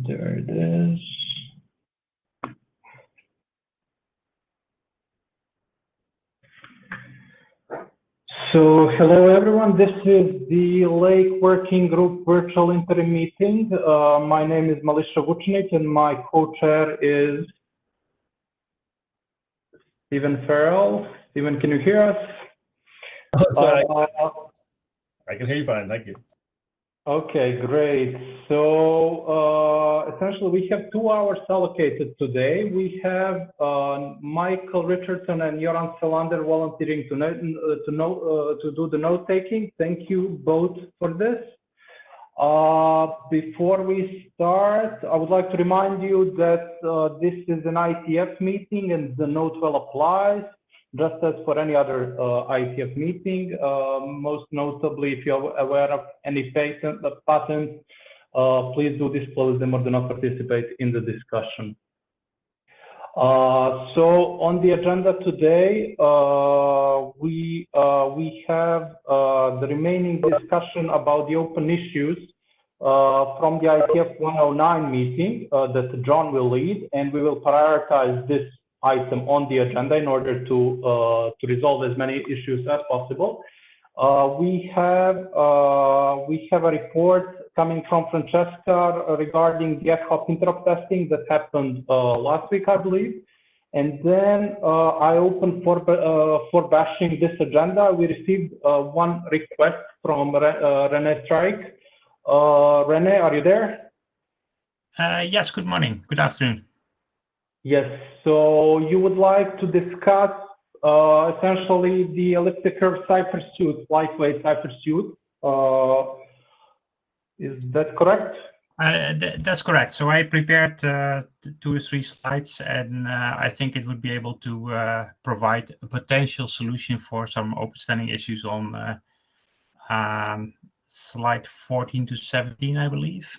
There it is. So hello everyone, this is the Lake Working Group virtual interim meeting. My name is Malisha Vucinic and my co-chair is Stephen Farrell. Stephen, can you hear us? Oh, sorry. I can hear you fine, thank you. Okay, great. So essentially we have 2 hours allocated today. We have Michael Richardson and Joran Selander volunteering to do the note taking. Thank you both for this. Before we start, I would like to remind you that this is an IETF meeting and the note well applies, just as for any other IETF meeting. Most notably, if you're aware of any patents, please do disclose them or do not participate in the discussion. So on the agenda today, we have the remaining discussion about the open issues from the IETF 109 meeting that John will lead, and we will prioritize this item on the agenda in order to resolve as many issues as possible. We have a report coming from Francesca regarding the ad hoc interop testing that happened last week, I believe. And then I open for bashing this agenda. We received one request from René Strike. René, are you there? Yes, good morning, good afternoon. Yes, so you would like to discuss essentially the elliptic curve cipher suit, lightweight cipher suit. Is that correct? That's correct. So I prepared 2 or 3 slides, and I think it would be able to provide a potential solution for some open-standing issues on slide 14 to 17, I believe.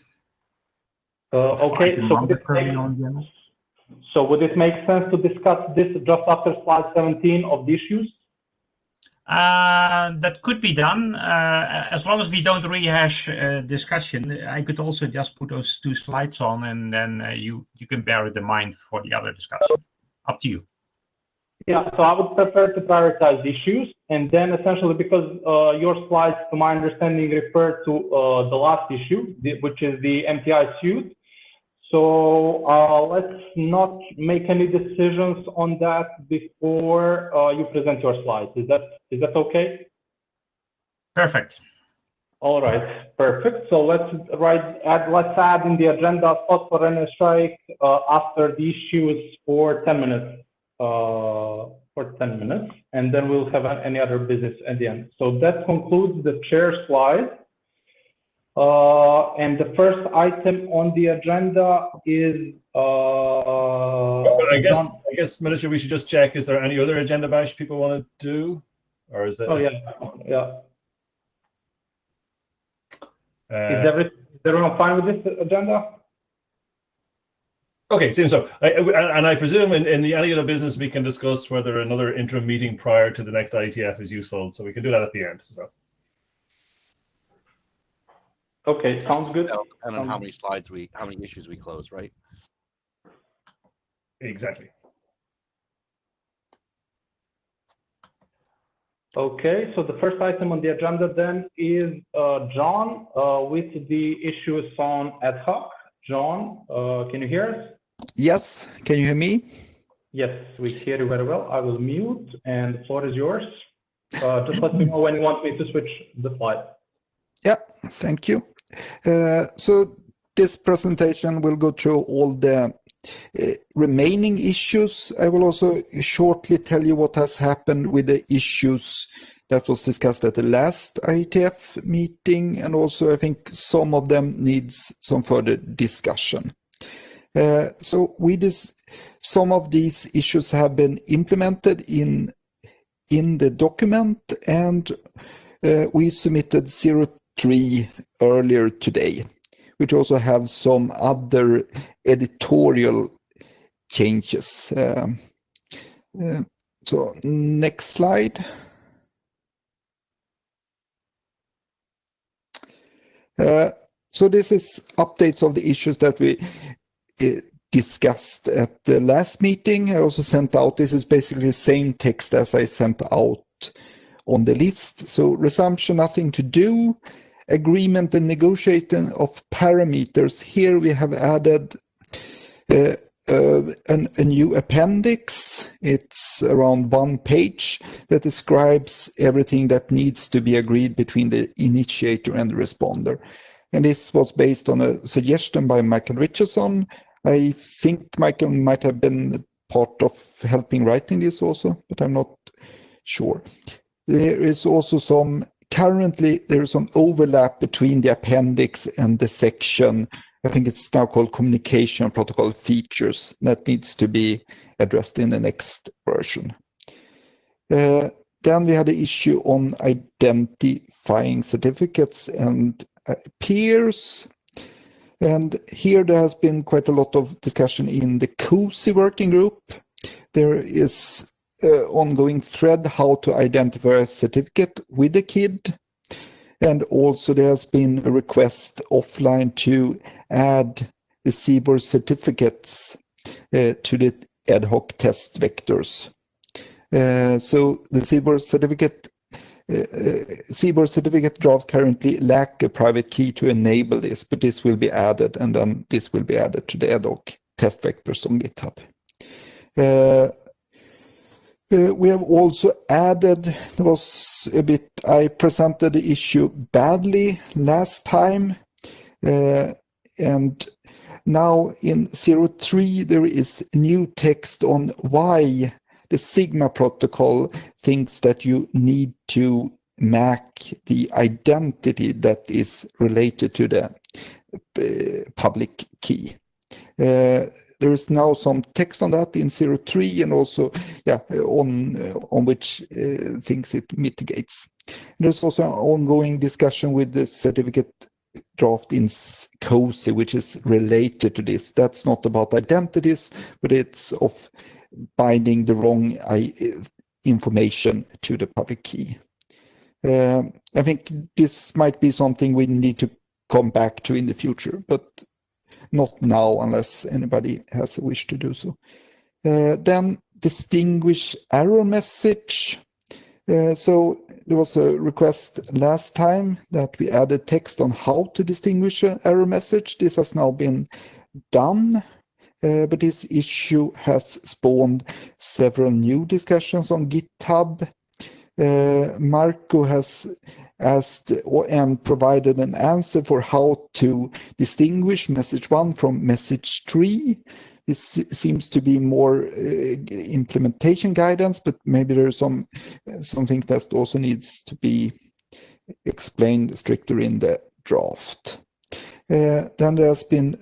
Okay, so would it make sense to discuss this just after slide 17 of the issues? That could be done, as long as we don't rehash discussion. I could also just put those 2 slides on, and then you can bear it in mind for the other discussion. Up to you. Yeah, so I would prefer to prioritize issues, and then essentially because your slides, to my understanding, refer to the last issue, which is the MTI suit. So let's not make any decisions on that before you present your slides. Is that okay? Perfect. All right, perfect. So let's add in the agenda spot for René Strike after the issues for 10 minutes. And then we'll have any other business at the end. So that concludes the chair slide. And the first item on the agenda is I guess Malisha, we should just check, is there any other agenda bash people want to do, or is that? Oh yeah. Is everyone fine with this agenda? Okay, seems so. And I presume in any other business we can discuss whether another interim meeting prior to the next IETF is useful, so we can do that at the end. So. Okay, sounds good. Depending on how many issues we close, right? Exactly. Okay, so the first item on the agenda then is John with the issues on ad hoc. John, can you hear us? Yes, can you hear me? Yes, we hear you very well. I will mute and the floor is yours. Just let me know when you want me to switch the slide. Yeah, thank you. So this presentation will go through all the remaining issues. I will also shortly tell you what has happened with the issues that was discussed at the last IETF meeting, and also I think some of them needs some further discussion. So some of these issues have been implemented in the document, and we submitted 03 earlier today, which also have some other editorial changes. So next slide. So this is updates of the issues that we discussed at the last meeting. I also sent out, this is basically the same text as I sent out on the list. So resumption, nothing to do. Agreement and negotiating of parameters. Here we have added a new appendix. It's around 1 page that describes everything that needs to be agreed between the initiator and the responder. And this was based on a suggestion by Michael Richardson. I think Michael might have been part of helping writing this also, but I'm not sure. There is also currently there is some overlap between the appendix and the section. I think it's now called communication protocol features that needs to be addressed in the next version. Then we had an issue on identifying certificates and peers. And here there has been quite a lot of discussion in the COSI working group. There is ongoing thread how to identify a certificate with a kid. And also there has been a request offline to add the CBOR certificates to the ad hoc test vectors. So the CBOR certificate drafts currently lack a private key to enable this, but this will be added, and then this will be added to the ad hoc test vectors on GitHub. We have also added, there was a bit, I presented the issue badly last time, and now in 0.3 there is new text on why the Sigma protocol thinks that you need to MAC the identity that is related to the public key. There is now some text on that in 0.3 and also on which things it mitigates. There's also an ongoing discussion with the certificate draft in COSI, which is related to this. That's not about identities, but it's of binding the wrong information to the public key. I think this might be something we need to come back to in the future, but not now unless anybody has a wish to do so. Then distinguish error message. So there was a request last time that we added text on how to distinguish an error message. This has now been done, but this issue has spawned several new discussions on GitHub. Marco has asked and provided an answer for how to distinguish message 1 from message 3. This seems to be more implementation guidance, but maybe there's something that also needs to be explained stricter in the draft. Then there has been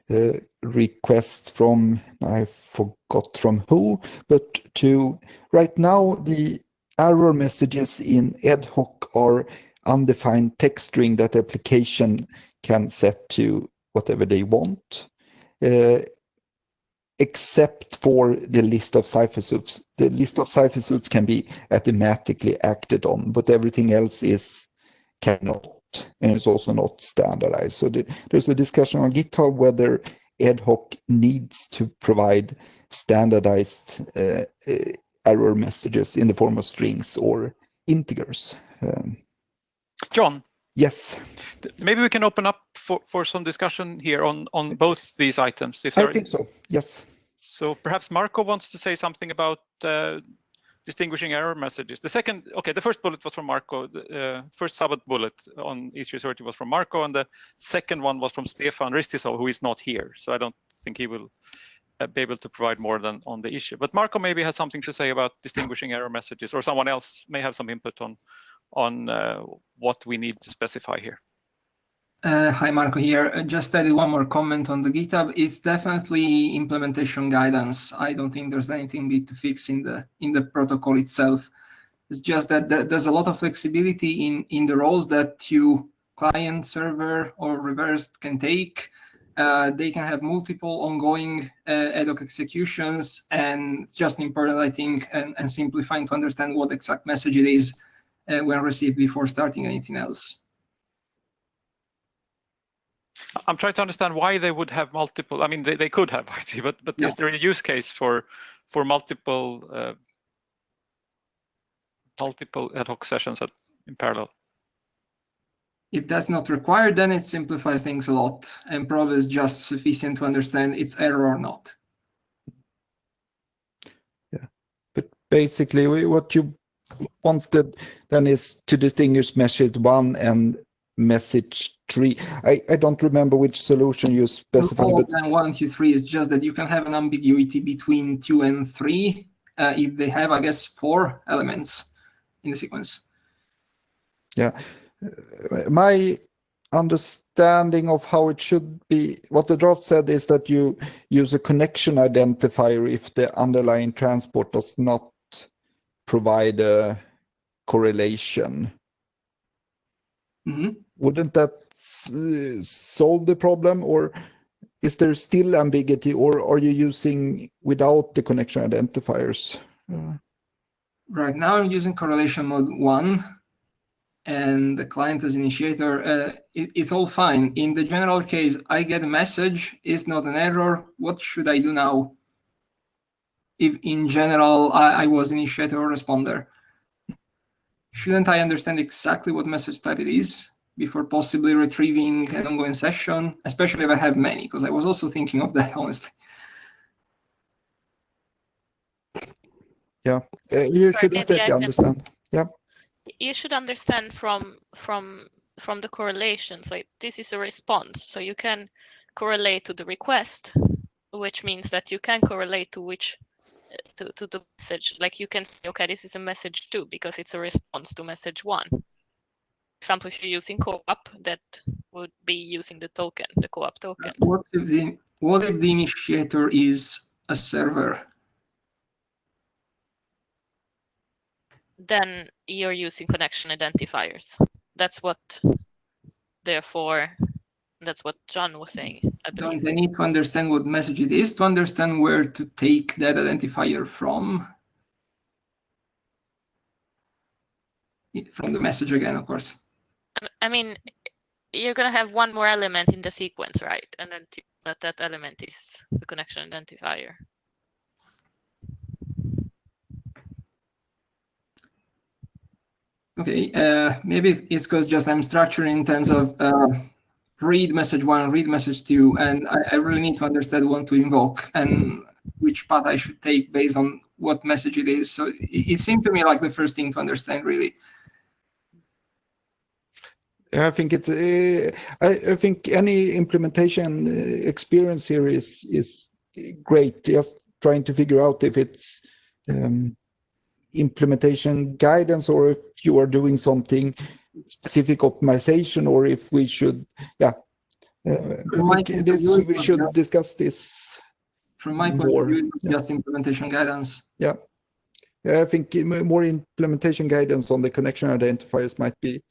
a request from, I forgot from who, but to right now the error messages in ad hoc are undefined text string that the application can set to whatever they want, except for the list of cipher suits. The list of cipher suits can be automatically acted on, but everything else cannot, and it's also not standardized. So there's a discussion on GitHub whether ad hoc needs to provide standardized error messages in the form of strings or integers. John? Yes. Maybe we can open up for some discussion here on both these items. I think so, yes. So perhaps Marco wants to say something about distinguishing error messages. The first bullet was from Marco. The first sub-bullet on issue 30 was from Marco, and the second one was from Stefan Ristisov, who is not here. So I don't think he will be able to provide more than on the issue. But Marco maybe has something to say about distinguishing error messages, or someone else may have some input on what we need to specify here. Hi, Marco here. Just added one more comment on the GitHub. It's definitely implementation guidance. I don't think there's anything big to fix in the protocol itself. It's just that there's a lot of flexibility in the roles that you client, server, or reversed can take. They can have multiple ongoing ad hoc executions, and it's just important, I think, and simplifying to understand what exact message it is when received before starting anything else. I'm trying to understand why they would have multiple. I mean, they could have, I see, but Yeah. is there a use case for multiple multiple ad hoc sessions in parallel? If that's not required, then it simplifies things a lot, and probably is just sufficient to understand it's error or not. Yeah, but basically what you wanted then is to distinguish message 1 and message 3. I don't remember which solution you specified, More but than 1, 2, 3 is just that you can have an ambiguity between 2 and 3 if they have, I guess, 4 elements in the sequence. yeah, my understanding of how it should be, what the draft said is that you use a connection identifier if the underlying transport does not provide a correlation. Mm-hmm. Wouldn't that solve the problem, or is there still ambiguity, or are you using without the connection identifiers? Right now I'm using correlation mode 1 and the client as initiator. It's all fine. In the general case, I get a message, it's not an error. What should I do now? If in general I was initiator or responder, shouldn't I understand exactly what message type it is before possibly retrieving an ongoing session, especially if I have many, because I was also thinking of that, honestly. Yeah, you Sorry, should maybe I definitely can- understand. Yeah. You should understand from the correlations, like this is a response, so you can correlate to the request, which means that you can correlate to which to the message. Like you can say, okay, this is a message 2 because it's a response to message 1. For example, if you're using co-op, that would be using the token, the co-op token. What if the initiator is a server? Then you're using connection identifiers. That's what, therefore, that's what John was saying, I believe. Don't I need to understand what message it is to understand where to take that identifier from? From the message again, of course. I mean, you're going to have one more element in the sequence, right? And then that element is the connection identifier. Okay, maybe it's because just I'm structuring in terms of read message 1, read message 2, and I really need to understand what to invoke and which path I should take based on what message it is. So it seemed to me like the first thing to understand, really. I think it's. I think any implementation experience here is great. Just trying to figure out if it's implementation guidance or if you are doing something specific optimization, or if we should. Yeah, I think we should discuss this. From my point of view, it's just implementation guidance. Yeah, I think more implementation guidance on the connection identifiers might be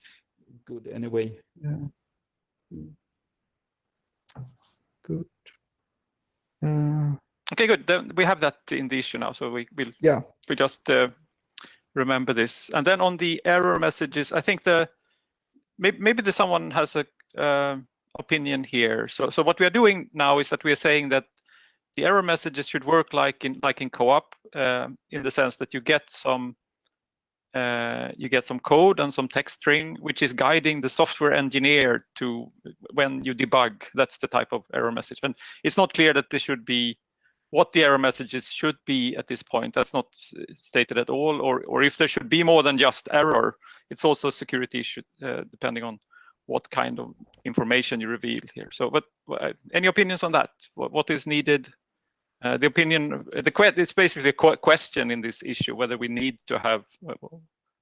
good anyway. Yeah. Good. Okay, good. Then we have that in the issue now, so we just remember this. And then on the error messages, I think maybe someone has a opinion here. So what we are doing now is that we are saying that the error messages should work like in co-op, in the sense that you get some code and some text string, which is guiding the software engineer to when you debug. That's the type of error message. And it's not clear that there should be what the error messages should be at this point. That's not stated at all, or if there should be more than just error. It's also a security issue, depending on what kind of information you reveal here. So, but any opinions on that? What is needed? The opinion, it's basically a question in this issue, whether we need to have,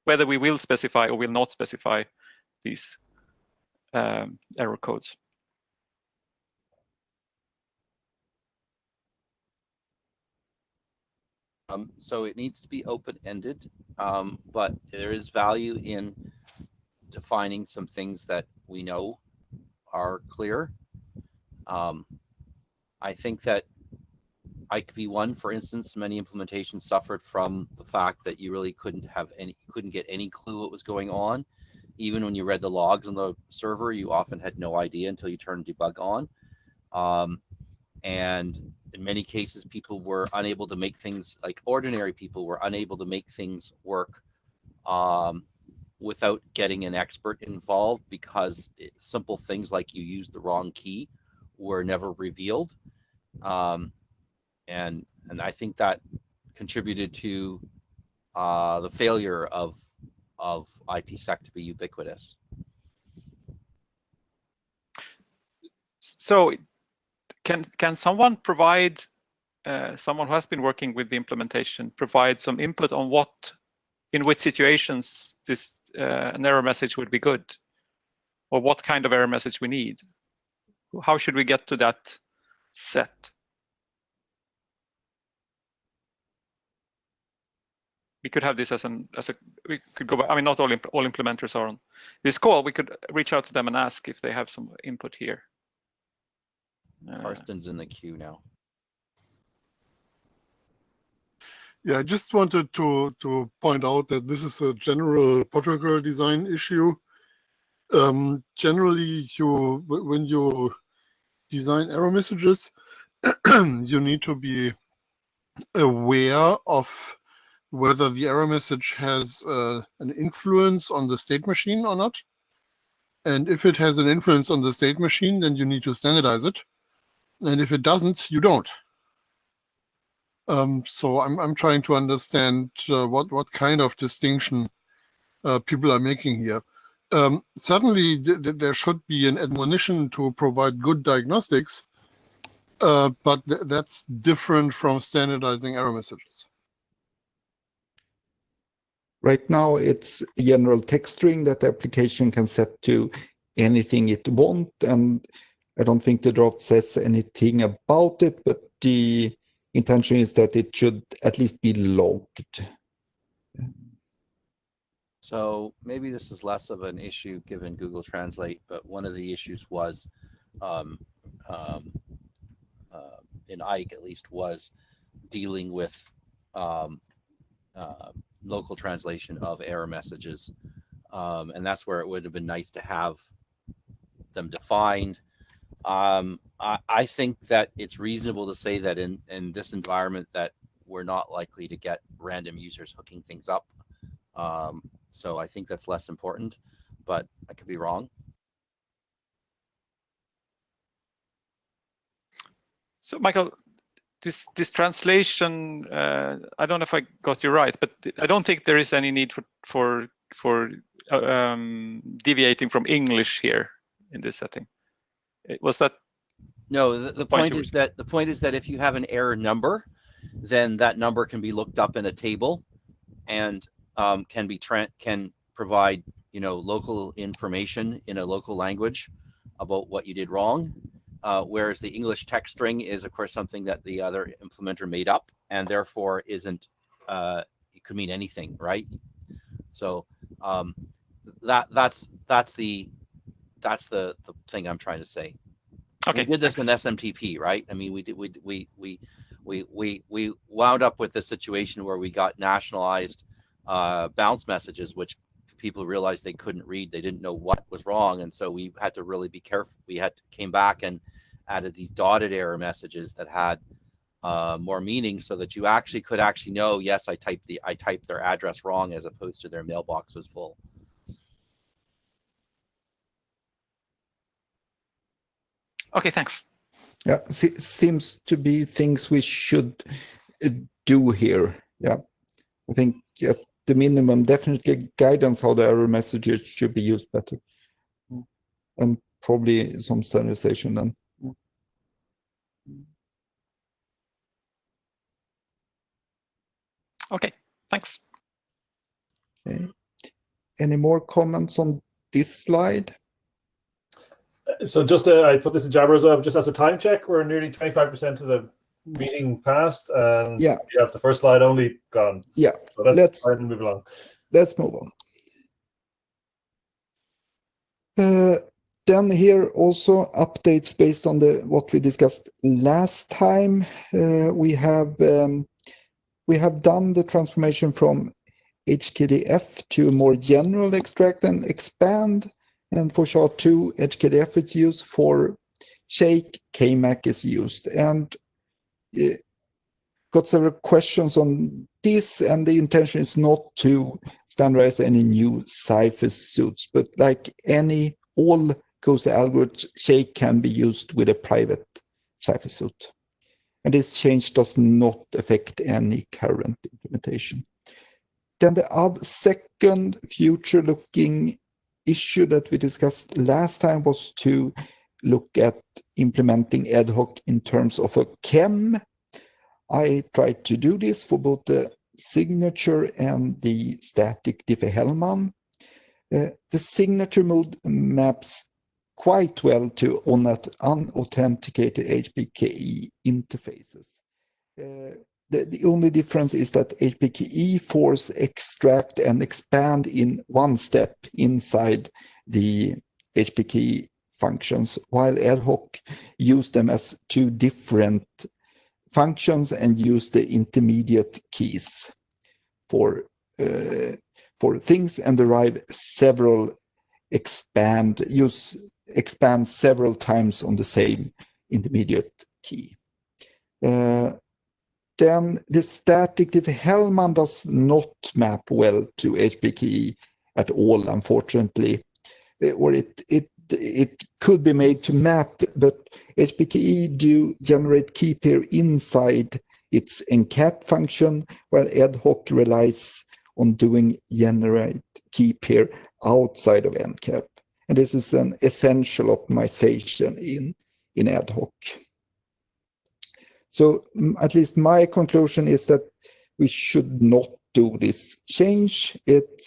whether we will specify or will not specify these error codes. So it needs to be open-ended, but there is value in defining some things that we know are clear. I think that IKV1, for instance, many implementations suffered from the fact that you really couldn't get any clue what was going on. even when you read the logs on the server, you often had no idea until you turned debug on. And in many cases, people were unable to make things, like ordinary people were unable to make things work without getting an expert involved, because simple things like you used the wrong key were never revealed. And I think that contributed to the failure of IPsec to be ubiquitous. So can someone provide, someone who has been working with the implementation, provide some input on in which situations this an error message would be good, or what kind of error message we need? How should we get to that set? We could have this as we could go back. I mean, not all implementers are on this call. We could reach out to them and ask if they have some input here. Karsten's in the queue now. Yeah, I just wanted to point out that this is a general protocol design issue. Generally, when you design error messages, you need to be aware of whether the error message has an influence on the state machine or not. And if it has an influence on the state machine, then you need to standardize it. And if it doesn't, you don't. So I'm trying to understand what kind of distinction people are making here. Certainly, there should be an admonition to provide good diagnostics, but that's different from standardizing error messages. Right now, it's a general text string that the application can set to anything it wants, and I don't think the draft says anything about it, but the intention is that it should at least be logged. So maybe this is less of an issue given Google Translate, but one of the issues was, in Ike at least, was dealing with local translation of error messages. And that's where it would have been nice to have them defined. I think that it's reasonable to say that in this environment that we're not likely to get random users hooking things up. So I think that's less important, but I could be wrong. So Michael, this translation, I don't know if I got you right, but I don't think there is any need for deviating from English here in this setting. Was that? No, the point is that if you have an error number, then that number can be looked up in a table, and can provide local information in a local language about what you did wrong. Whereas the English text string is, of course, something that the other implementer made up, and therefore isn't. It could mean anything, right? So that's the thing I'm trying to say. Okay. We did this in SMTP, right? I mean, we wound up with this situation where we got nationalized bounce messages, which people realized they couldn't read. They didn't know what was wrong, and so we had to really be careful. We came back and added these dotted error messages that had more meaning, so that you could know, yes, I typed their address wrong, as opposed to their mailbox was full. Okay, thanks. Yeah, seems to be things we should do here. Yeah, I think at the minimum, definitely guidance how the error messages should be used better, and probably some standardization then. Okay, thanks. Okay. Any more comments on this slide? So just I put this in Jabber as well, just as a time check. We're nearly 25% of the meeting passed, and yeah, we have the first slide only gone. Yeah, so let's try and move along. Let's move on. Then here also updates based on what we discussed last time. We have done the transformation from HKDF to more general extract and expand. And for SHA-2, HKDF is used. For shake, KMAC is used. And got several questions on this, and the intention is not to standardize any new cipher suits, but like all COSI algorithms, shake can be used with a private cipher suit. And this change does not affect any current implementation. Then the second future-looking issue that we discussed last time was to look at implementing ad hoc in terms of a chem. I tried to do this for both the signature and the static Diffie-Hellman. The signature mode maps quite well to unauthenticated HPKE interfaces. The only difference is that HPKE force extract and expand in one step inside the HPKE functions, while ad hoc use them as two different functions and use the intermediate keys for things and derive several expand several times on the same intermediate key. Then the static Diffie-Hellman does not map well to HPKE at all, unfortunately, or it could be made to map, but HPKE do generate key pair inside its encap function, while ad hoc relies on doing generate key pair outside of encap. And this is an essential optimization in ad hoc. So at least my conclusion is that we should not do this change. It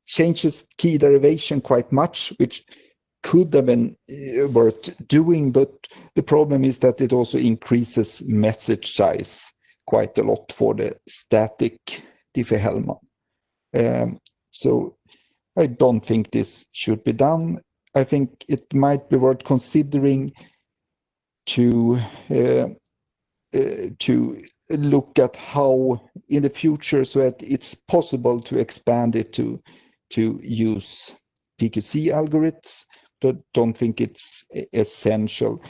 changes key derivation quite much, which could have been worth doing, but the problem is that it also increases message size quite a lot for the static Diffie-Hellman. So I don't think this should be done. I think it might be worth considering to look at how in the future, so that it's possible to expand it to use PQC algorithms. But don't think it's essential.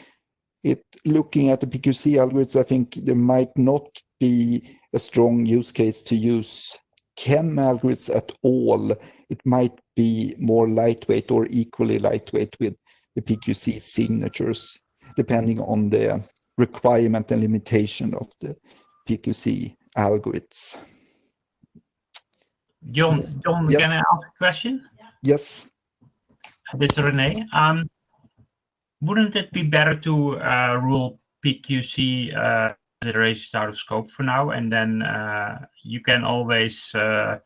Looking at the PQC algorithms, I think there might not be a strong use case to use chem algorithms at all. It might be more lightweight or equally lightweight with the PQC signatures, depending on the requirement and limitation of the PQC algorithms. John, Yes. can I ask a question? Yes. This is Renee. Wouldn't it be better to rule PQC considerations out of scope for now, and then you can always add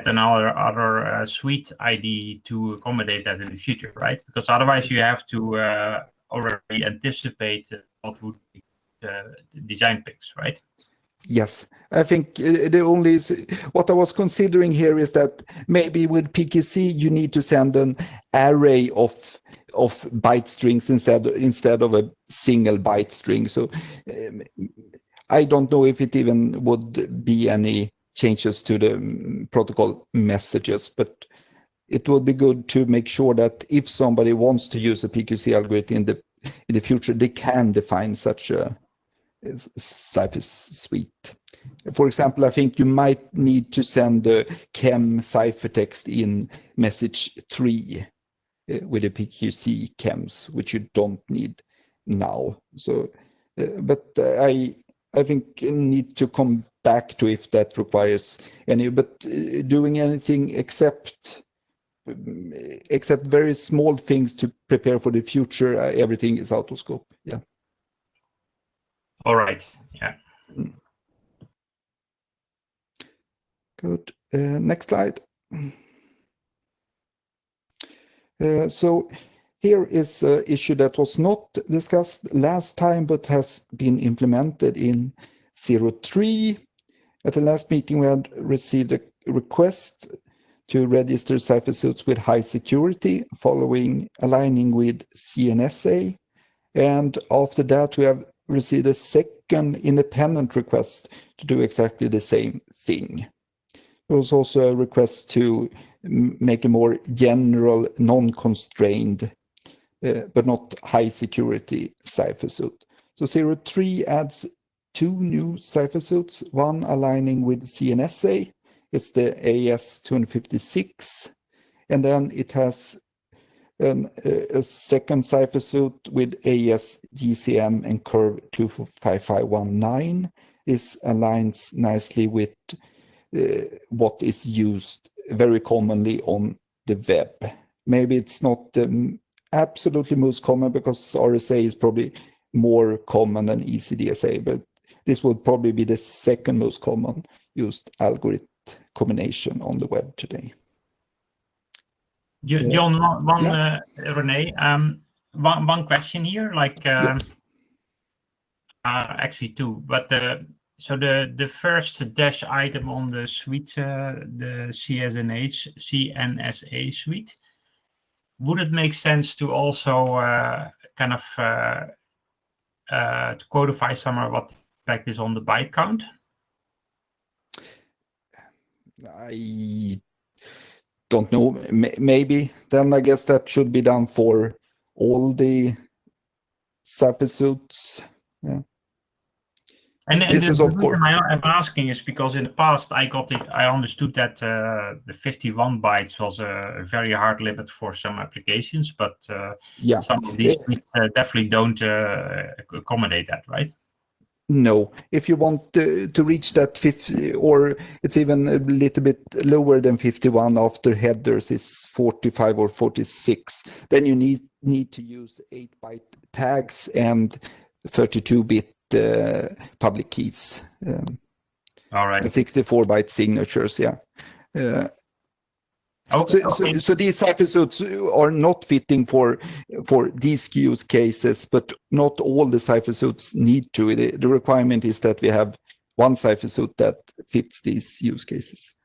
another suite ID to accommodate that in the future, right? Because otherwise you have to already anticipate what would be design picks, right? Yes, I think what I was considering here is that maybe with PQC you need to send an array of byte strings instead of a single byte string. So I don't know if it even would be any changes to the protocol messages, but it would be good to make sure that if somebody wants to use a PQC algorithm in the future, they can define such a cipher suite. For example, I think you might need to send the chem ciphertext in message 3 with the PQC chems, which you don't need now. So, but I think you need to come back to if that requires any. But doing anything except very small things to prepare for the future, everything is out of scope. Yeah. All right. Yeah. Good. Next slide. So here is an issue that was not discussed last time, but has been implemented in 03. At the last meeting, we had received a request to register cipher suits with high security following aligning with CNSA. And after that, we have received a second independent request to do exactly the same thing. There was also a request to make a more general, non-constrained, but not high security cipher suit. So 03 adds 2 new cipher suits, one aligning with CNSA. It's the AS256, and then it has a second cipher suit with AS, GCM, and curve 25519. This aligns nicely with what is used very commonly on the web. Maybe it's not absolutely most common because RSA is probably more common than ECDSA, but this would probably be the second most common used algorithm combination on the web today. John, Renee, one question here, like yes. Actually two, but so the first dash item on the suite, the CNSA suite, would it make sense to also kind of to codify somewhere what the impact is on the byte count? I don't know. Maybe then I guess that should be done for all the cipher suits. Yeah. And this is the of course. I'm asking is because in the past I understood that the 51 bytes was a very hard limit for some applications, but yeah, some of these definitely don't accommodate that, right? No, if you want to reach that 50, or it's even a little bit lower than 51 after headers is 45 or 46, then you need to use 8-byte tags and 32-bit public keys. All right. And 64-byte signatures, yeah. Okay. So these cipher suits are not fitting for these use cases, but not all the cipher suits need to. The requirement is that we have one cipher suit that fits these use cases.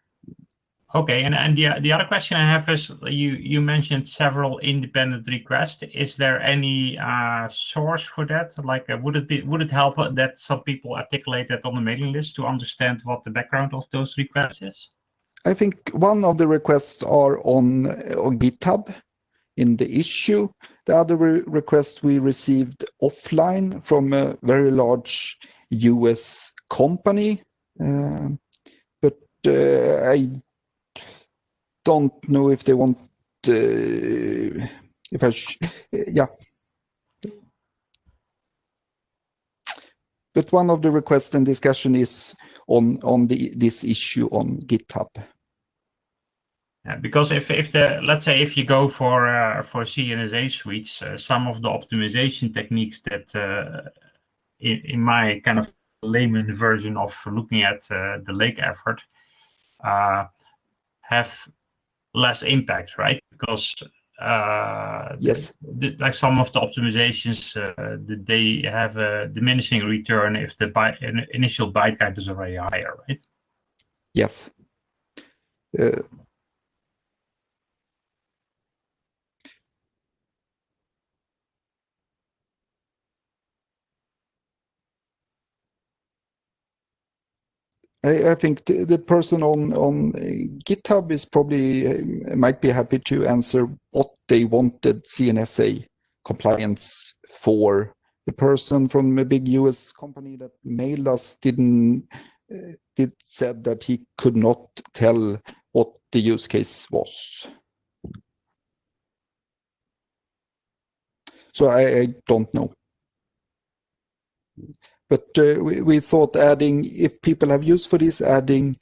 Okay, and the other question I have is you mentioned several independent requests. Is there any source for that? Like, would it help that some people articulate that on the mailing list to understand what the background of those requests is? I think one of the requests are on GitHub in the issue. The other request we received offline from a very large US company, but I don't know if they want yeah. But one of the requests and discussion is on this issue on GitHub. Yeah, because if let's say if you go for CNSA suites, some of the optimization techniques that in my kind of layman version of looking at the lake effort have less impact, right? Because yes, like some of the optimizations, they have a diminishing return if the initial byte count is already higher, right? Yes. I think the person on GitHub is probably might be happy to answer what they wanted CNSA compliance for. The person from a big US company that mailed us said that he could not tell what the use case was. So I don't know. But we thought adding, if people have use for this, adding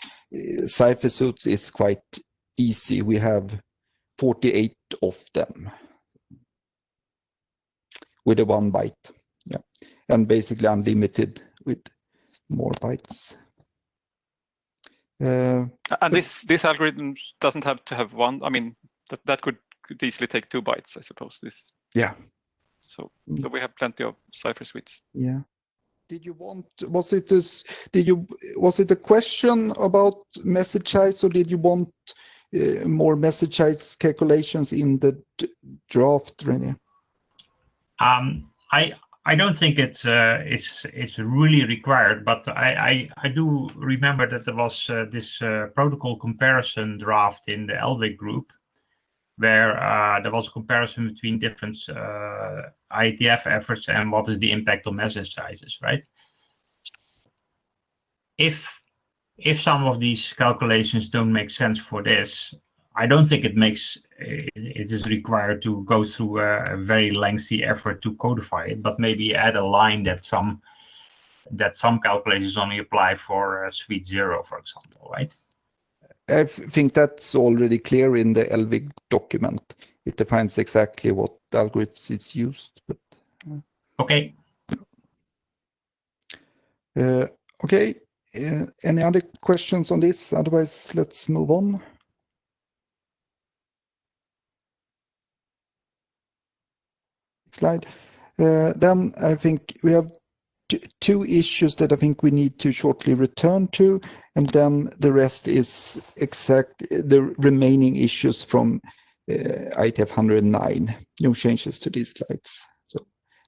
cipher suits is quite easy. We have 48 of them with a 1 byte. Yeah, and basically unlimited with more bytes. And this algorithm doesn't have to have one. I mean, that could easily take 2 bytes, I suppose. This. Yeah. So we have plenty of cipher suites. Yeah. Did you want? Was it a question about message size, or did you want more message size calculations in the draft, René? I I don't think it's really required, but I do remember that there was this protocol comparison draft in the LVIC group, where there was a comparison between different IETF efforts and what is the impact on message sizes, right? If some of these calculations don't make sense for this, I don't think it is required to go through a very lengthy effort to codify it, but maybe add a line that some calculations only apply for suite 0, for example, right? I think that's already clear in the LVIC document. It defines exactly what algorithms is used. But, okay. Okay. Any other questions on this? Otherwise, let's move on. Slide. Then I think we have two issues that I think we need to shortly return to, and then the rest is the remaining issues from IETF 109. No changes to these slides. So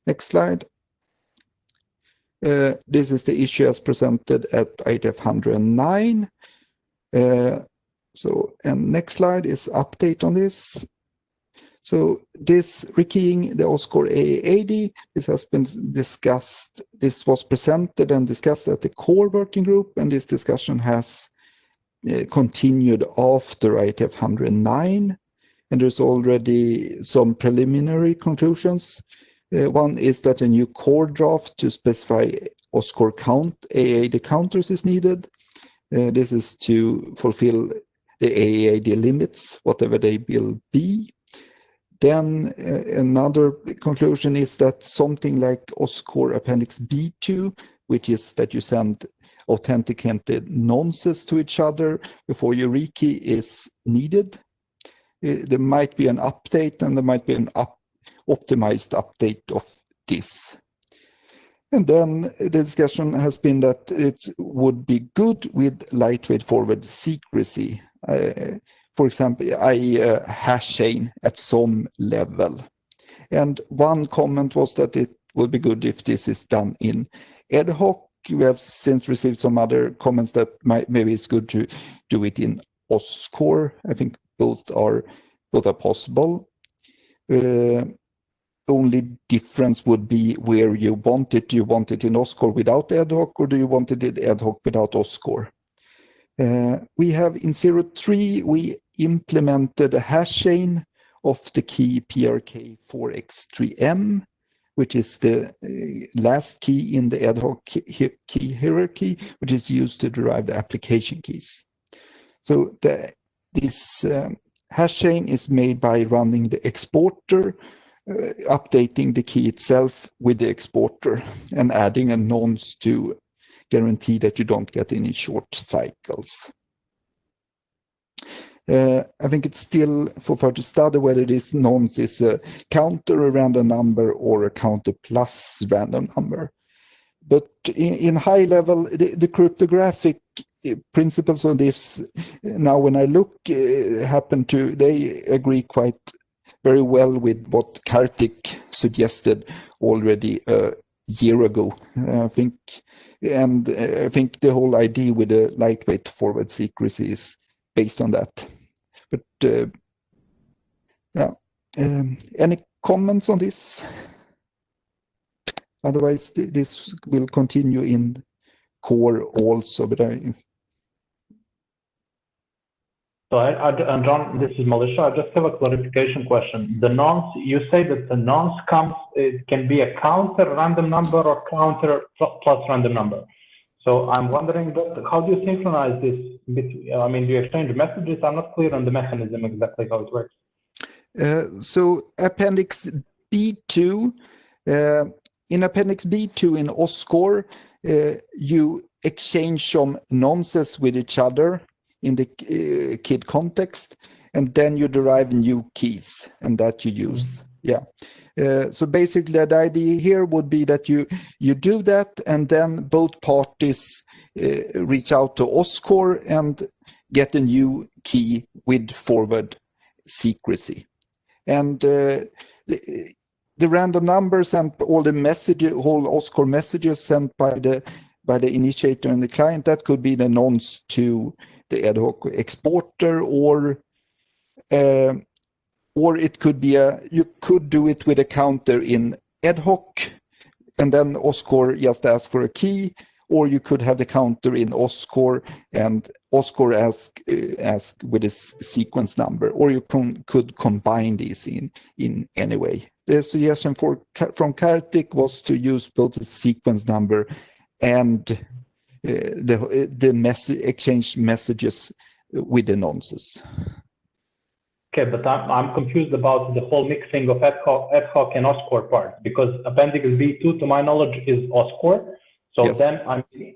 next slide. This is the issue as presented at IETF 109. And next slide is update on this. So this rekeying the OSCORE AAD, this has been discussed. This was presented and discussed at the core working group, and this discussion has continued after IETF 109. And there's already some preliminary conclusions. One is that a new core draft to specify OSCORE count AAD counters is needed. This is to fulfill the AAD limits, whatever they will be. Then another conclusion is that something like OSCORE Appendix B2, which is that you send authenticated nonces to each other before you rekey, is needed. There might be an update, and there might be an optimized update of this. And then the discussion has been that it would be good with lightweight forward secrecy. For example, i.e. a hash chain at some level. And one comment was that it would be good if this is done in ad hoc. We have since received some other comments that maybe it's good to do it in OSCORE. I think both are possible. Only difference would be where you want it. Do you want it in OSCORE without ad hoc, or do you want it in ad hoc without OSCORE? We have in 03, we implemented a hash chain of the key PRK4X3M, which is the last key in the ad hoc key hierarchy, which is used to derive the application keys. So this hash chain is made by running the exporter, updating the key itself with the exporter, and adding a nonce to guarantee that you don't get any short cycles. I think it's still for further study whether this nonce is a counter, a random number, or a counter plus random number. But in high level, the cryptographic principles on this, now when I look, they agree quite very well with what Kartik suggested already a year ago, I think. And I think the whole idea with the lightweight forward secrecy is based on that. But yeah, any comments on this? Otherwise, this will continue in core also. But and John, this is Melissa. I just have a clarification question. The nonce, you say that the nonce it can be a counter random number or counter plus random number. So I'm wondering, how do you synchronize this? I mean, do you exchange messages? I'm not clear on the mechanism exactly how it works. So Appendix B2, in Appendix B2 in OSCORE, you exchange some nonces with each other in the KID context, and then you derive new keys, and that you use. Yeah. So basically, the idea here would be that you do that, and then both parties reach out to OSCORE and get a new key with forward secrecy. And the the random numbers and all the messages, whole OSCORE messages sent by the initiator and the client, that could be the nonce to the ad hoc exporter, or it could be you could do it with a counter in ad hoc, and then OSCORE just ask for a key, or you could have the counter in OSCORE and OSCORE ask with a sequence number, or you could combine these in any way. The suggestion from Kartik was to use both the sequence number and the exchange messages with the nonces. Okay, but I'm confused about the whole mixing of ad hoc and OSCORE part, because Appendix B2, to my knowledge, is OSCORE. So yes. Then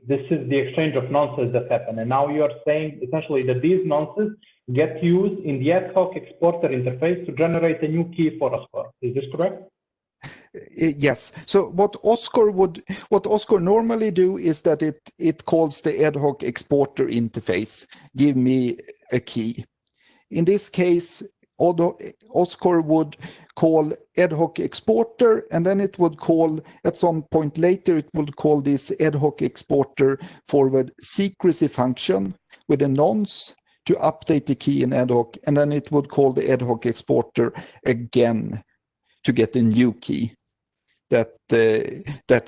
this is the exchange of nonces that happen. And now you are saying essentially that these nonces get used in the ad hoc exporter interface to generate a new key for OSCORE. Is this correct? Yes. So what OSCORE normally do is that it calls the ad hoc exporter interface, give me a key. In this case, OSCORE would call ad hoc exporter, and then it would call, at some point later, it would call this ad hoc exporter forward secrecy function with a nonce to update the key in ad hoc, and then it would call the ad hoc exporter again to get a new key. That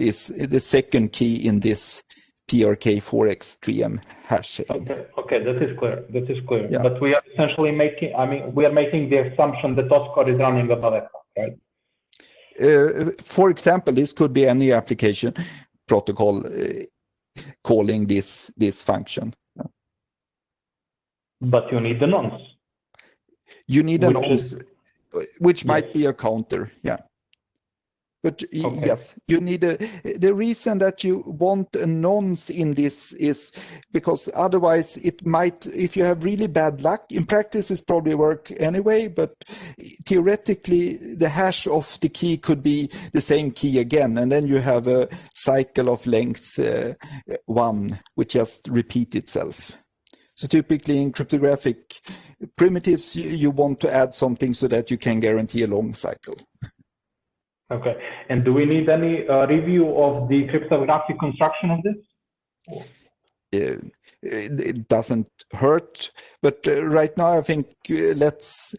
is the second key in this PRK4X3M hash chain. Okay, that is clear. That is clear. Yeah. But we are essentially making, we are making the assumption that OSCORE is running above ad hoc, right? For example, this could be any application protocol calling this function. But you need the nonce. You need a nonce, which might be a counter, yeah. But yes, you need the reason that you want a nonce in this is because otherwise it might, if you have really bad luck, in practice it's probably work anyway, but theoretically the hash of the key could be the same key again, and then you have a cycle of length 1 which just repeat itself. So typically in cryptographic primitives, you want to add something so that you can guarantee a long cycle. Okay, and do we need any review of the cryptographic construction of this? It doesn't hurt, but right now I think let's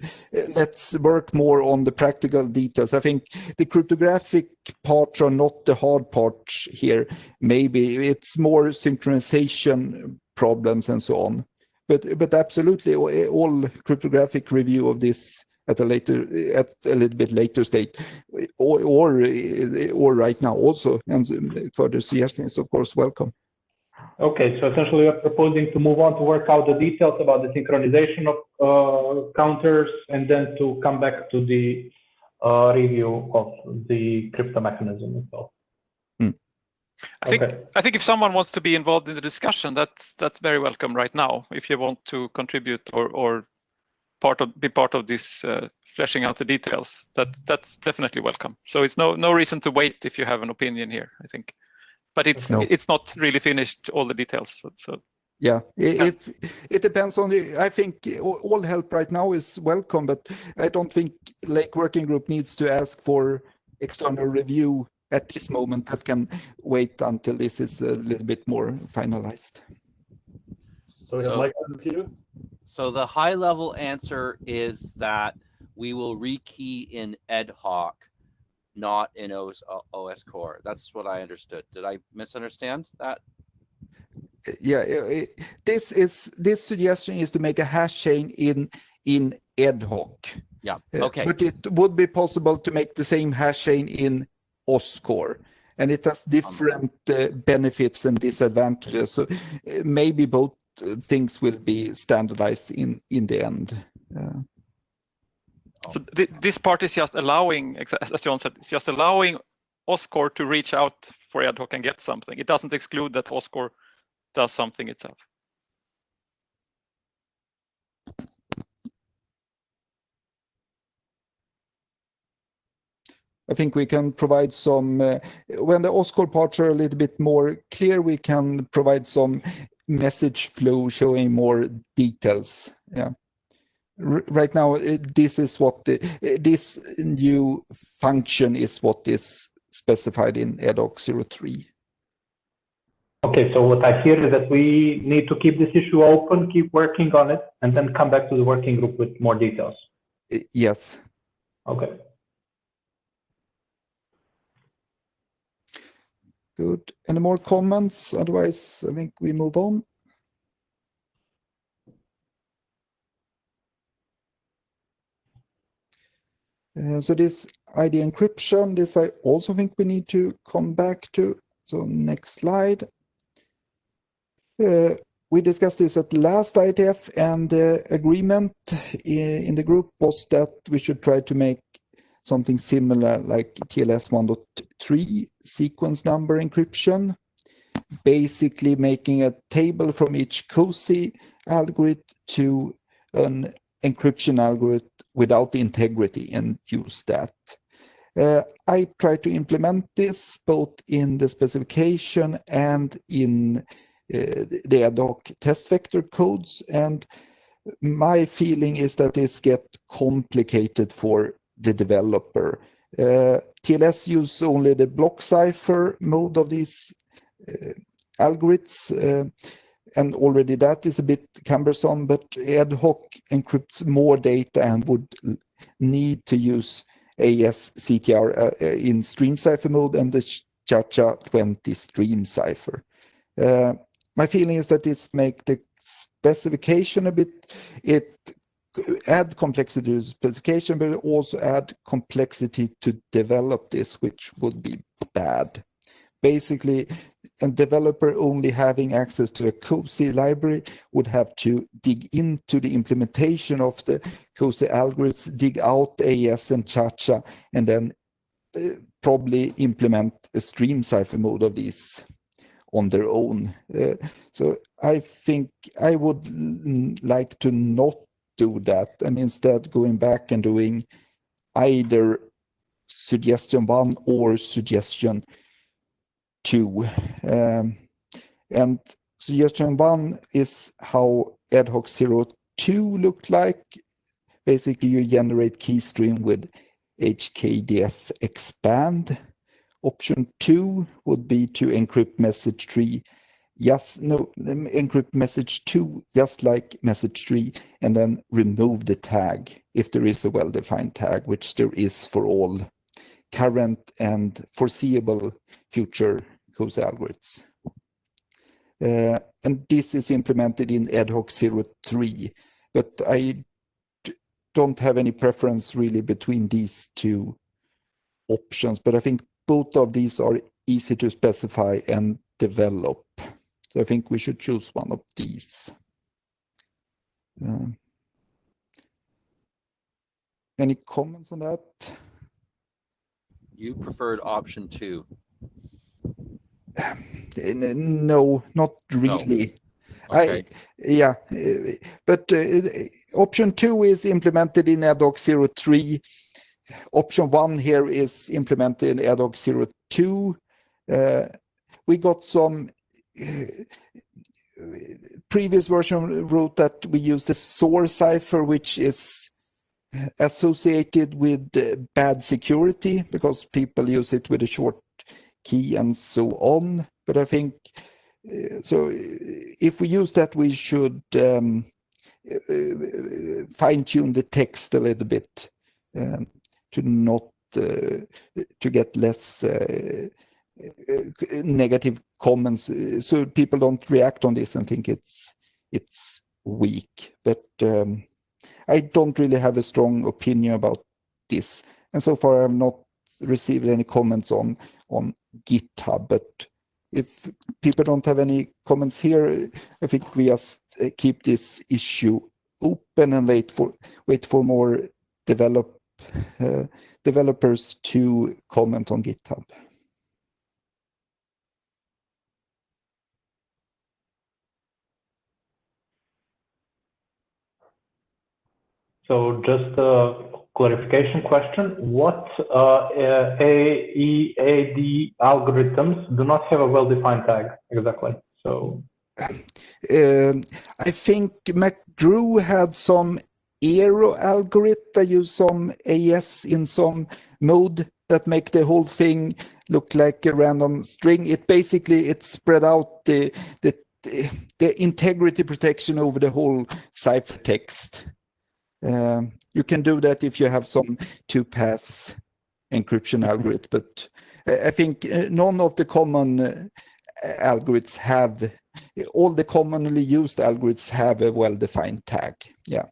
work more on the practical details. I think the cryptographic parts are not the hard parts here. Maybe it's more synchronization problems and so on. But absolutely, all cryptographic review of this at a little bit later state, or right now also, and further suggestions, of course, welcome. Okay, so essentially we are proposing to move on to work out the details about the synchronization of counters, and then to come back to the review of the crypto mechanism itself. I think if someone wants to be involved in the discussion, that's very welcome right now. If you want to contribute or be part of this fleshing out the details, that's definitely welcome. So it's no reason to wait if you have an opinion here, I think. But it's not really finished, all the details. So yeah, if it depends on I think all help right now is welcome, but I don't think Lake Working Group needs to ask for external review at this moment. That can wait until this is a little bit more finalized. So Mike, to you. So the high level answer is that we will rekey in ad hoc, not in OS core. That's what I understood. Did I misunderstand that? Yeah, this suggestion is to make a hash chain in ad hoc. Yeah. Okay. But it would be possible to make the same hash chain in OSCORE, and it has different benefits and disadvantages. So maybe both things will be standardized in the end. So this part is just allowing, as John said, it's just allowing OSCORE to reach out for ad hoc and get something. It doesn't exclude that OSCORE does something itself. I think we can provide some, when the OSCORE parts are a little bit more clear, we can provide some message flow showing more details. Yeah. right now, this is what this new function is what is specified in EDOC 03. Okay, so what I hear is that we need to keep this issue open, keep working on it, and then come back to the working group with more details. Yes. Okay. Good. Any more comments? Otherwise, I think we move on. So this ID encryption, this I also think we need to come back to. So next slide. We discussed this at the last IETF, and the agreement in the group was that we should try to make something similar like TLS 1.3 sequence number encryption, basically making a table from each COSI algorithm to an encryption algorithm without integrity and use that. I try to implement this both in the specification and in the ad hoc test vector codes, and my feeling is that this gets complicated for the developer. TLS use only the block cipher mode of these algorithms, and already that is a bit cumbersome, but ad hoc encrypts more data and would need to use AES CTR in stream cipher mode and the CHA-20 stream cipher. My feeling is that it's make the specification a bit, it add complexity to the specification, but also add complexity to develop this, which would be bad. Basically, a developer only having access to a COSI library would have to dig into the implementation of the COSI algorithms, dig out AES and CHA, and then probably implement a stream cipher mode of these on their own. So I think I would like to not do that, and instead going back and doing either suggestion 1 or suggestion 2. And suggestion 1 is how ad hoc 02 looked like. Basically, you generate key stream with HKDF expand. Option 2 would be to encrypt message 3. Encrypt message 2 just like message 3, and then remove the tag if there is a well-defined tag, which there is for all current and foreseeable future COSI algorithms. And this is implemented in ad hoc 03, but I don't have any preference really between these two options, but I think both of these are easy to specify and develop. So I think we should choose one of these. Any comments on that? You preferred option 2. No, not really. No. Okay. But option 2 is implemented in ad hoc 03. Option 1 here is implemented in ad hoc 02. We got some previous version wrote that we use the source cipher, which is associated with bad security because people use it with a short key and so on. But I think so if we use that, we should fine-tune the text a little bit to not to get less negative comments, so people don't react on this and think it's weak. But I don't really have a strong opinion about this, and so far I have not received any comments on GitHub. But if people don't have any comments here, I think we just keep this issue open and wait for more developers to comment on GitHub. So just a clarification question. What AEAD algorithms do not have a well-defined tag exactly? So I think McGrew had some Aero algorithm. I use some AES in some mode that make the whole thing look like a random string. It spread out the integrity protection over the whole ciphertext. You can do that if you have some 2-pass encryption algorithm, but I think none of the common algorithms have, all the commonly used algorithms have a well-defined tag. Yeah.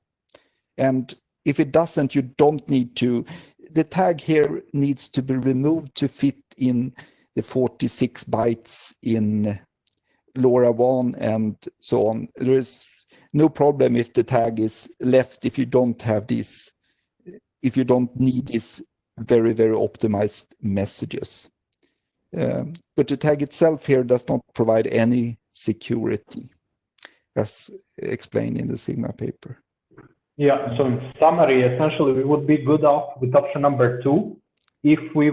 And if it doesn't, you don't need to, the tag here needs to be removed to fit in the 46 bytes in LoRaWAN and so on. There is no problem if the tag is left, if you don't have these, if you don't need these very, very optimized messages. But the tag itself here does not provide any security, as explained in the Sigma paper. Yeah, so in summary, essentially, we would be good off with option number 2 if we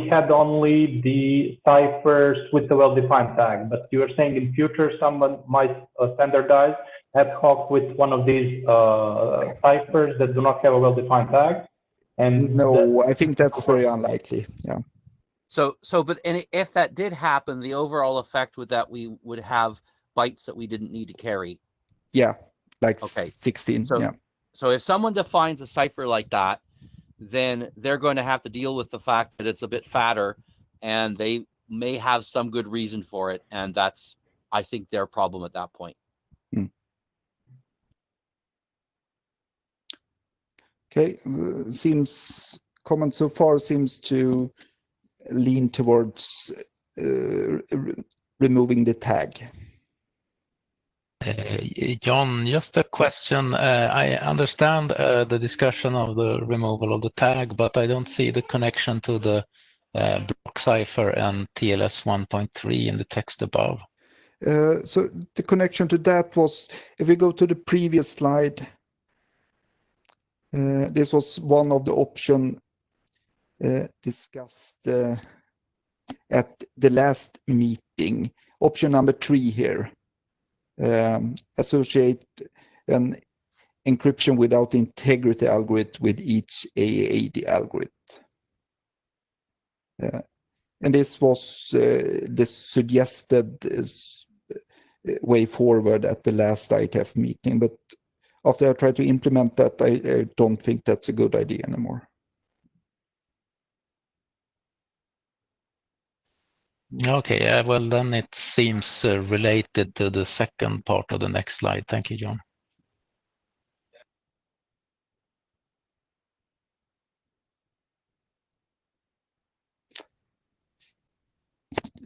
had only the ciphers with the well-defined tag. But you are saying in future someone might standardize ad hoc with one of these ciphers that do not have a well-defined tag. And no, I think that's very unlikely. Yeah. But if that did happen, the overall effect would that we would have bytes that we didn't need to carry. Yeah, like okay. 16. So, yeah. So if someone defines a cipher like that, then they're going to have to deal with the fact that it's a bit fatter, and they may have some good reason for it, and that's, I think, their problem at that point. Okay, comment so far seems to lean towards removing the tag. John, just a question. I understand the discussion of the removal of the tag, but I don't see the connection to the block cipher and TLS 1.3 in the text above. So the connection to that was, if we go to the previous slide, this was one of the options discussed at the last meeting. Option number 3 here. Associate an encryption without integrity algorithm with each AAD algorithm. And this was the suggested way forward at the last IETF meeting, but after I tried to implement that, I don't think that's a good idea anymore. Okay, well then it seems related to the second part of the next slide. Thank you, John.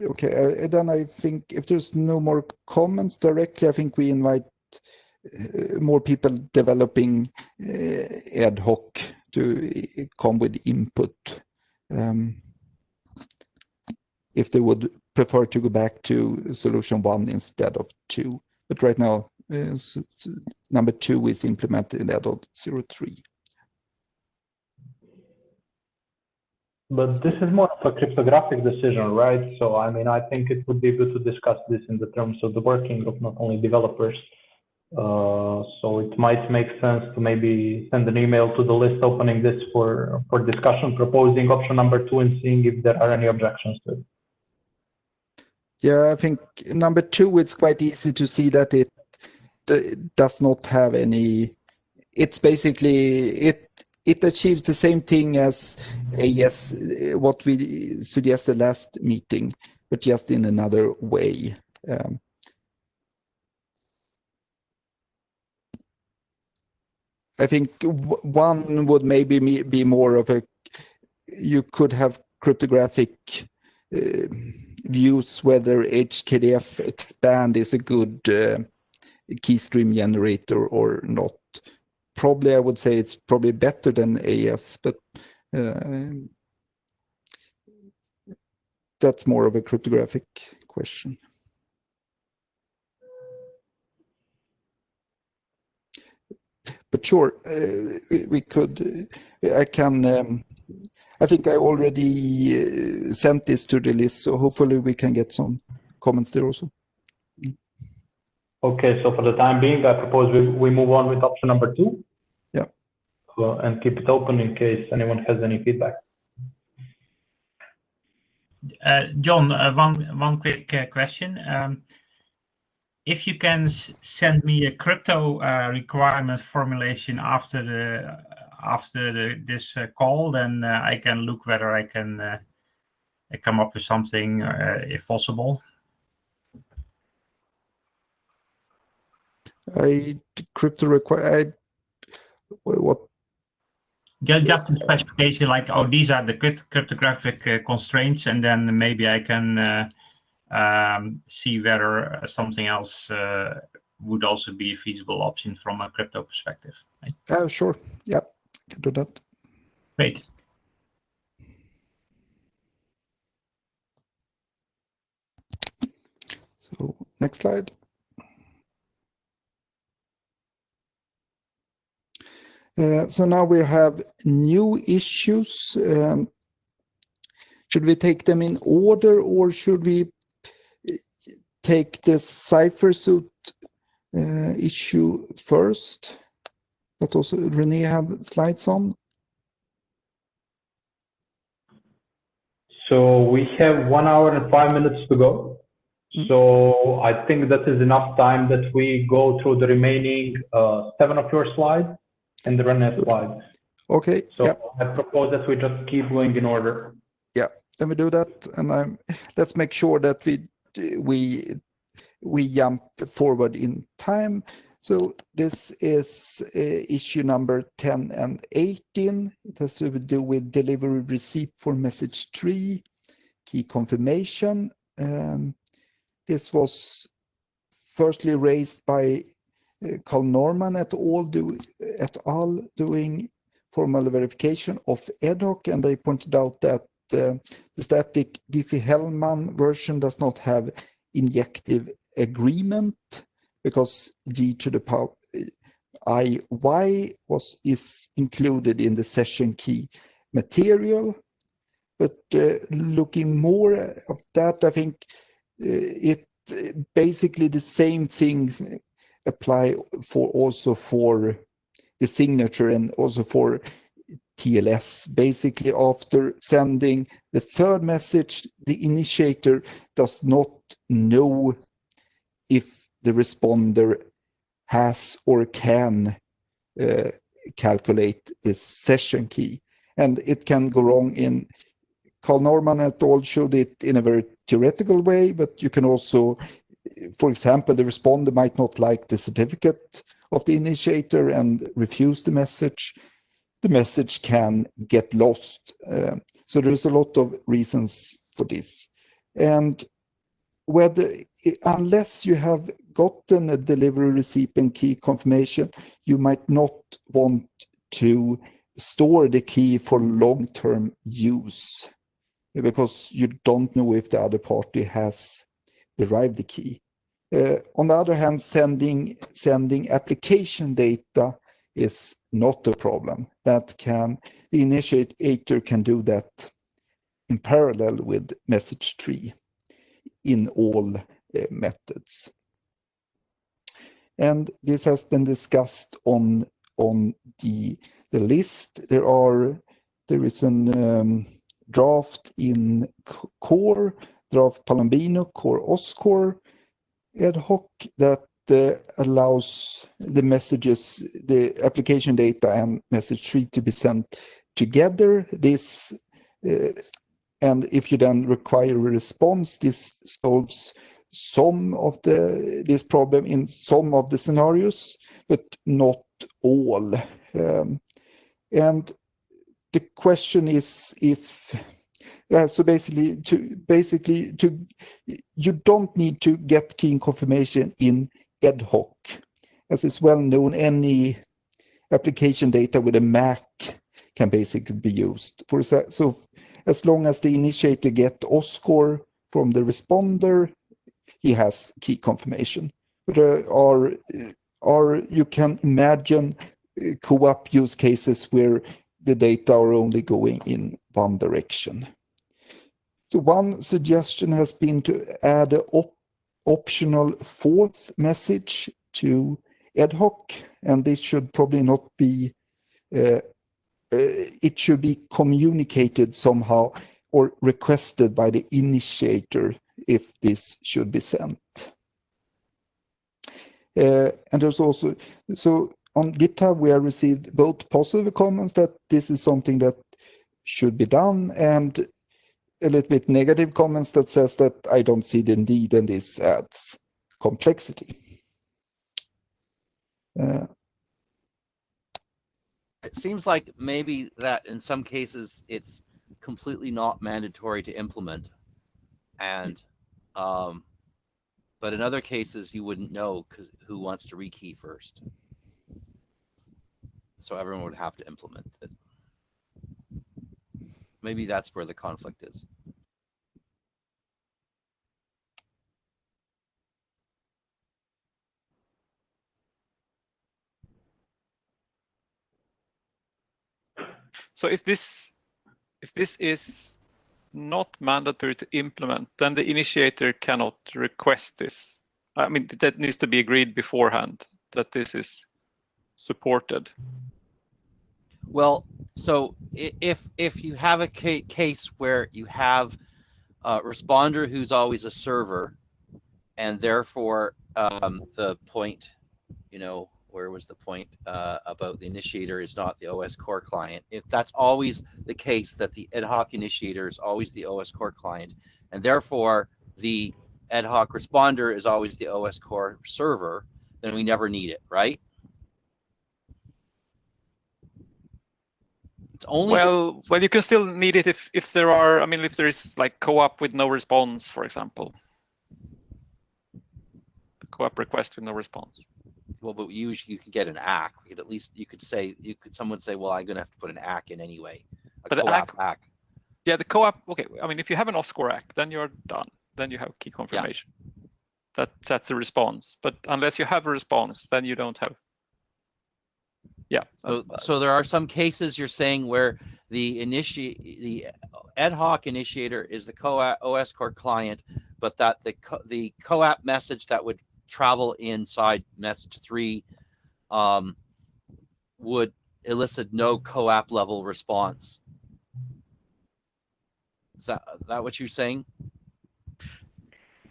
Okay, then I think if there's no more comments directly, I think we invite more people developing ad hoc to come with input. If they would prefer to go back to solution 1 instead of 2. But right now, number 2 is implemented in adult 03. But this is more of a cryptographic decision, right? So, I mean, I think it would be good to discuss this in the terms of the working of not only developers. So it might make sense to maybe send an email to the list opening this for discussion, proposing option number 2 and seeing if there are any objections to it. Yeah, I think number 2, it's quite easy to see that it does not have any, it's basically, it achieves the same thing as AES, what we suggested last meeting, but just in another way. I think one would maybe be more of a, you could have cryptographic views whether HKDF expand is a good key stream generator or not. Probably I would say it's probably better than AES, but that's more of a cryptographic question. But sure, we could, I can, I think I already sent this to the list, so hopefully we can get some comments there also. Okay, so for the time being, I propose we move on with option number 2. keep it open in case anyone has any feedback. John, one quick question. If you can send me a crypto requirement formulation after this call, then I can look whether I can come up with something if possible. Crypto require what? Just a specification like, oh, these are the cryptographic constraints, and then maybe I can see whether something else would also be a feasible option from a crypto perspective. Right? Sure. Yeah, can do that. Great. So next slide. So now we have new issues. Should we take them in order, or should we take the cipher suit issue first? That also Renee had slides on. So we have 1 hour and 5 minutes to go. So I think that is enough time that we go through the remaining 7 of your slides and the René slides. Okay. So yeah. I propose that we just keep going in order. Yeah, let me do that, and let's make sure that we jump forward in time. So this is issue number 10 and 18. It has to do with delivery receipt for message 3, key confirmation. This was firstly raised by Carl Norman et al. Doing formal verification of ad hoc, and they pointed out that the static Diffie-Hellman version does not have injective agreement because G to the power IY is included in the session key material. But looking more at that, I think it basically the same things apply also for the signature and also for TLS. Basically, after sending the third message, the initiator does not know if the responder has or can calculate this session key. And it can go wrong in Carl Norman et al. Showed it in a very theoretical way, but you can also, for example, the responder might not like the certificate of the initiator and refuse the message. The message can get lost. So there's a lot of reasons for this. And unless you have gotten a delivery receipt and key confirmation, you might not want to store the key for long-term use because you don't know if the other party has derived the key. On the other hand, sending application data is not a problem. The initiator can do that in parallel with message 3 in all methods. And this has been discussed on the list. There is an draft in core, draft Palombino, core OSCore ad hoc that allows the messages, the application data and message 3 to be sent together. This and if you then require a response, this solves some of this problem in some of the scenarios, but not all. And the question is if so basically you don't need to get key confirmation in ad hoc. As is well known, any application data with a MAC can basically be used. So as long as the initiator gets OSCore from the responder, he has key confirmation. But you can imagine co-op use cases where the data are only going in one direction. So one suggestion has been to add an optional fourth message to ad hoc, and this should probably not be it should be communicated somehow or requested by the initiator if this should be sent. And there's also, so on GitHub, we have received both positive comments that this is something that should be done, and a little bit negative comments that says that I don't see the need and this adds complexity. It seems like maybe that in some cases it's completely not mandatory to implement, and but in other cases you wouldn't know who wants to rekey first. So everyone would have to implement it. Maybe that's where the conflict is. So if this is not mandatory to implement, then the initiator cannot request this. I mean, that needs to be agreed beforehand that this is supported. Well, so if you have a case where you have a responder who's always a server, and therefore the point, you know, where was the point about the initiator is not the OS core client? If that's always the case, that the ad hoc initiator is always the OS core client, and therefore the ad hoc responder is always the OS core server, then we never need it, right? It's only well, you can still need it if there are, I mean, if there is like co-op with no response, for example. Co-op request with no response. Well, but usually you can get an ACK. You could at least, you could say, someone say, well, I'm going to have to put an ACK in anyway. But the ACK. Yeah, the co-op, okay. I mean, if you have an off-score ACK, then you're done. Then you have key confirmation. Yeah. That's a response. But unless you have a response, then you don't have. Yeah. So there are some cases you're saying where the ad hoc initiator is the OS core client, but that the co-op message that would travel inside message 3 would elicit no co-op level response. Is that what you're saying?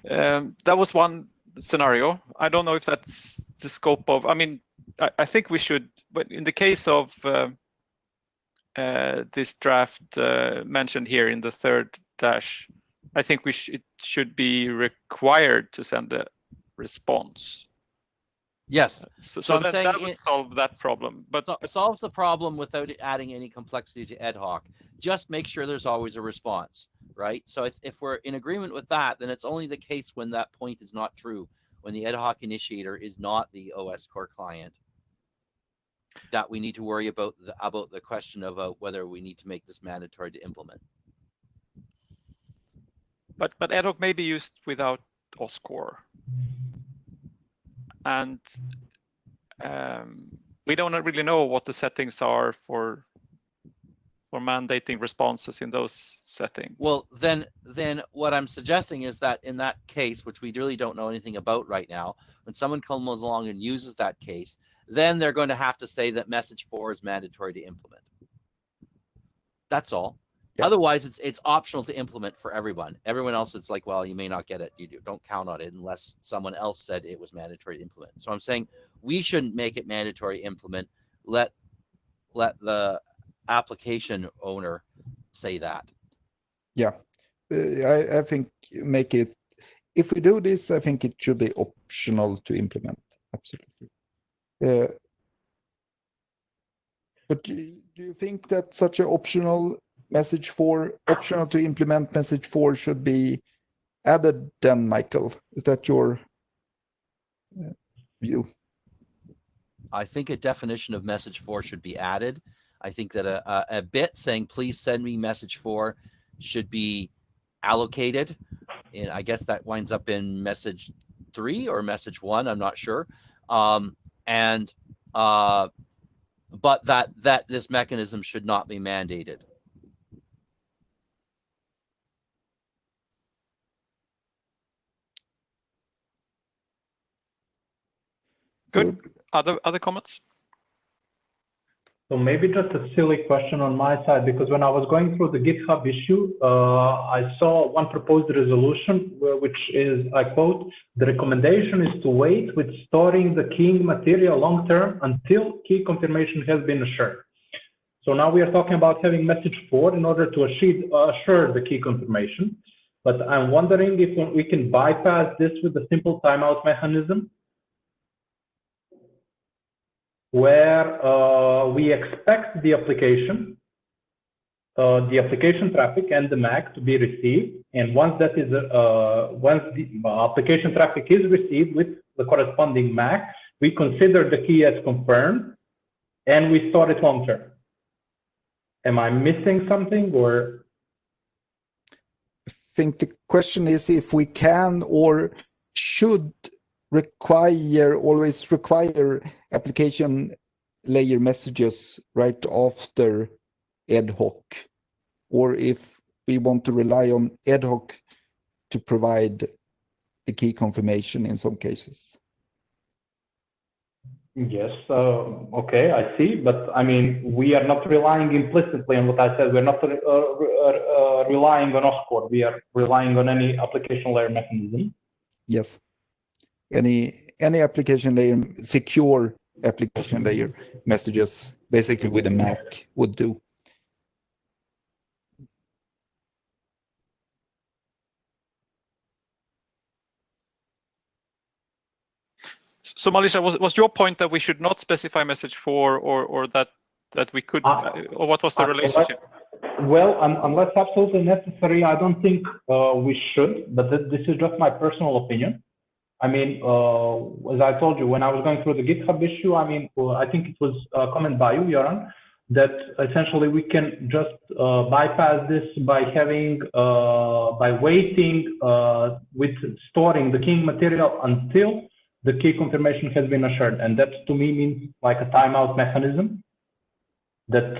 That was one scenario. I don't know if that's the scope of, I mean, I think we should, but in the case of this draft mentioned here in the third dash, I think it should be required to send a response. Yes. So that would solve that problem. But it solves the problem without adding any complexity to ad hoc. Just make sure there's always a response, right? So if we're in agreement with that, then it's only the case when that point is not true, when the ad hoc initiator is not the OS core client, that we need to worry about the question of whether we need to make this mandatory to implement. But ad hoc may be used without OS core. And we don't really know what the settings are for mandating responses in those settings. Well, then what I'm suggesting is that in that case, which we really don't know anything about right now, when someone comes along and uses that case, then they're going to have to say that message 4 is mandatory to implement. That's all. Yep. Otherwise, it's optional to implement for everyone. Everyone else, it's like, well, you may not get it. You don't count on it unless someone else said it was mandatory to implement. So I'm saying we shouldn't make it mandatory to implement. Let the application owner say that. Yeah, I think make it, if we do this, I think it should be optional to implement. Absolutely. But do you think that such an optional to implement message 4 should be added then, Michael? Is that your view? I think a definition of message 4 should be added. I think that a bit saying, please send me message 4 should be allocated. And I guess that winds up in message 3 or message 1, I'm not sure. But that this mechanism should not be mandated. Good. Other comments? So maybe just a silly question on my side, because when I was going through the GitHub issue, I saw one proposed resolution, which is, I quote, "The recommendation is to wait with storing the keying material long-term until key confirmation has been assured." So now we are talking about having message 4 in order to assure the key confirmation. But I'm wondering if we can bypass this with a simple timeout mechanism, where we expect the application traffic and the MAC to be received, and once that is once the application traffic is received with the corresponding MAC, we consider the key as confirmed, and we store it long term. Am I missing something, or? I think the question is if we can or should always require application layer messages right after ad hoc, or if we want to rely on ad hoc to provide the key confirmation in some cases. Yes, okay, I see. But I mean, we are not relying implicitly on what I said. We're not relying on OSCORE. We are relying on any application layer mechanism. Yes. Any application layer, secure application layer messages, basically with a MAC would do. So Malisha, was your point that we should not specify message 4, or that we could, or what was the relationship? Well, unless absolutely necessary, I don't think we should, but this is just my personal opinion. I mean, as I told you, when I was going through the GitHub issue, I mean, I think it was a comment by you, Joran, that essentially we can just bypass this by having, by waiting with storing the keying material until the key confirmation has been assured. And that to me means like a timeout mechanism that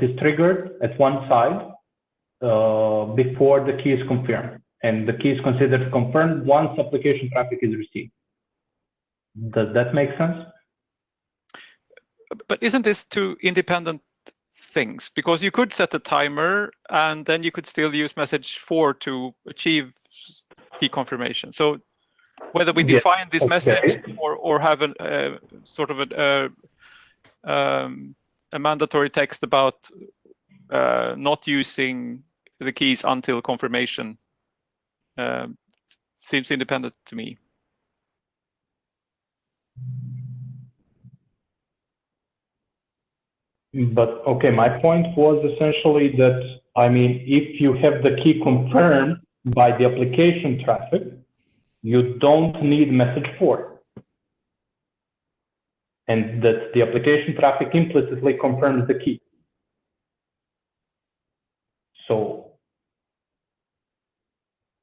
is triggered at one side before the key is confirmed. And the key is considered confirmed once application traffic is received. Does that make sense? But isn't this two independent things? Because you could set a timer and then you could still use message 4 to achieve key confirmation. So whether we define this message or have a sort of a mandatory text about not using the keys until confirmation seems independent to me. But okay, my point was essentially that, I mean, if you have the key confirmed by the application traffic, you don't need message 4. And that the application traffic implicitly confirms the key. So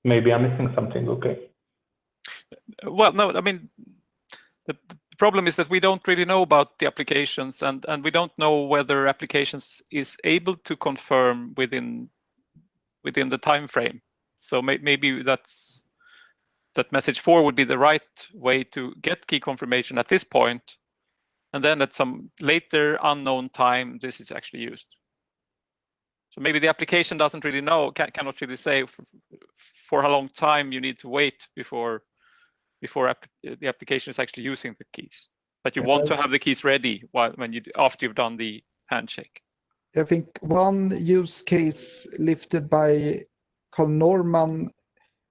maybe I'm missing something, okay. Well, no, I mean, the problem is that we don't really know about the applications, and we don't know whether applications is able to confirm within the time frame. So maybe that message 4 would be the right way to get key confirmation at this point, and then at some later unknown time this is actually used. So maybe the application doesn't really know, cannot really say for how long time you need to wait before the application is actually using the keys. But you want to have the keys ready after you've done the handshake. I think one use case lifted by Carl Norman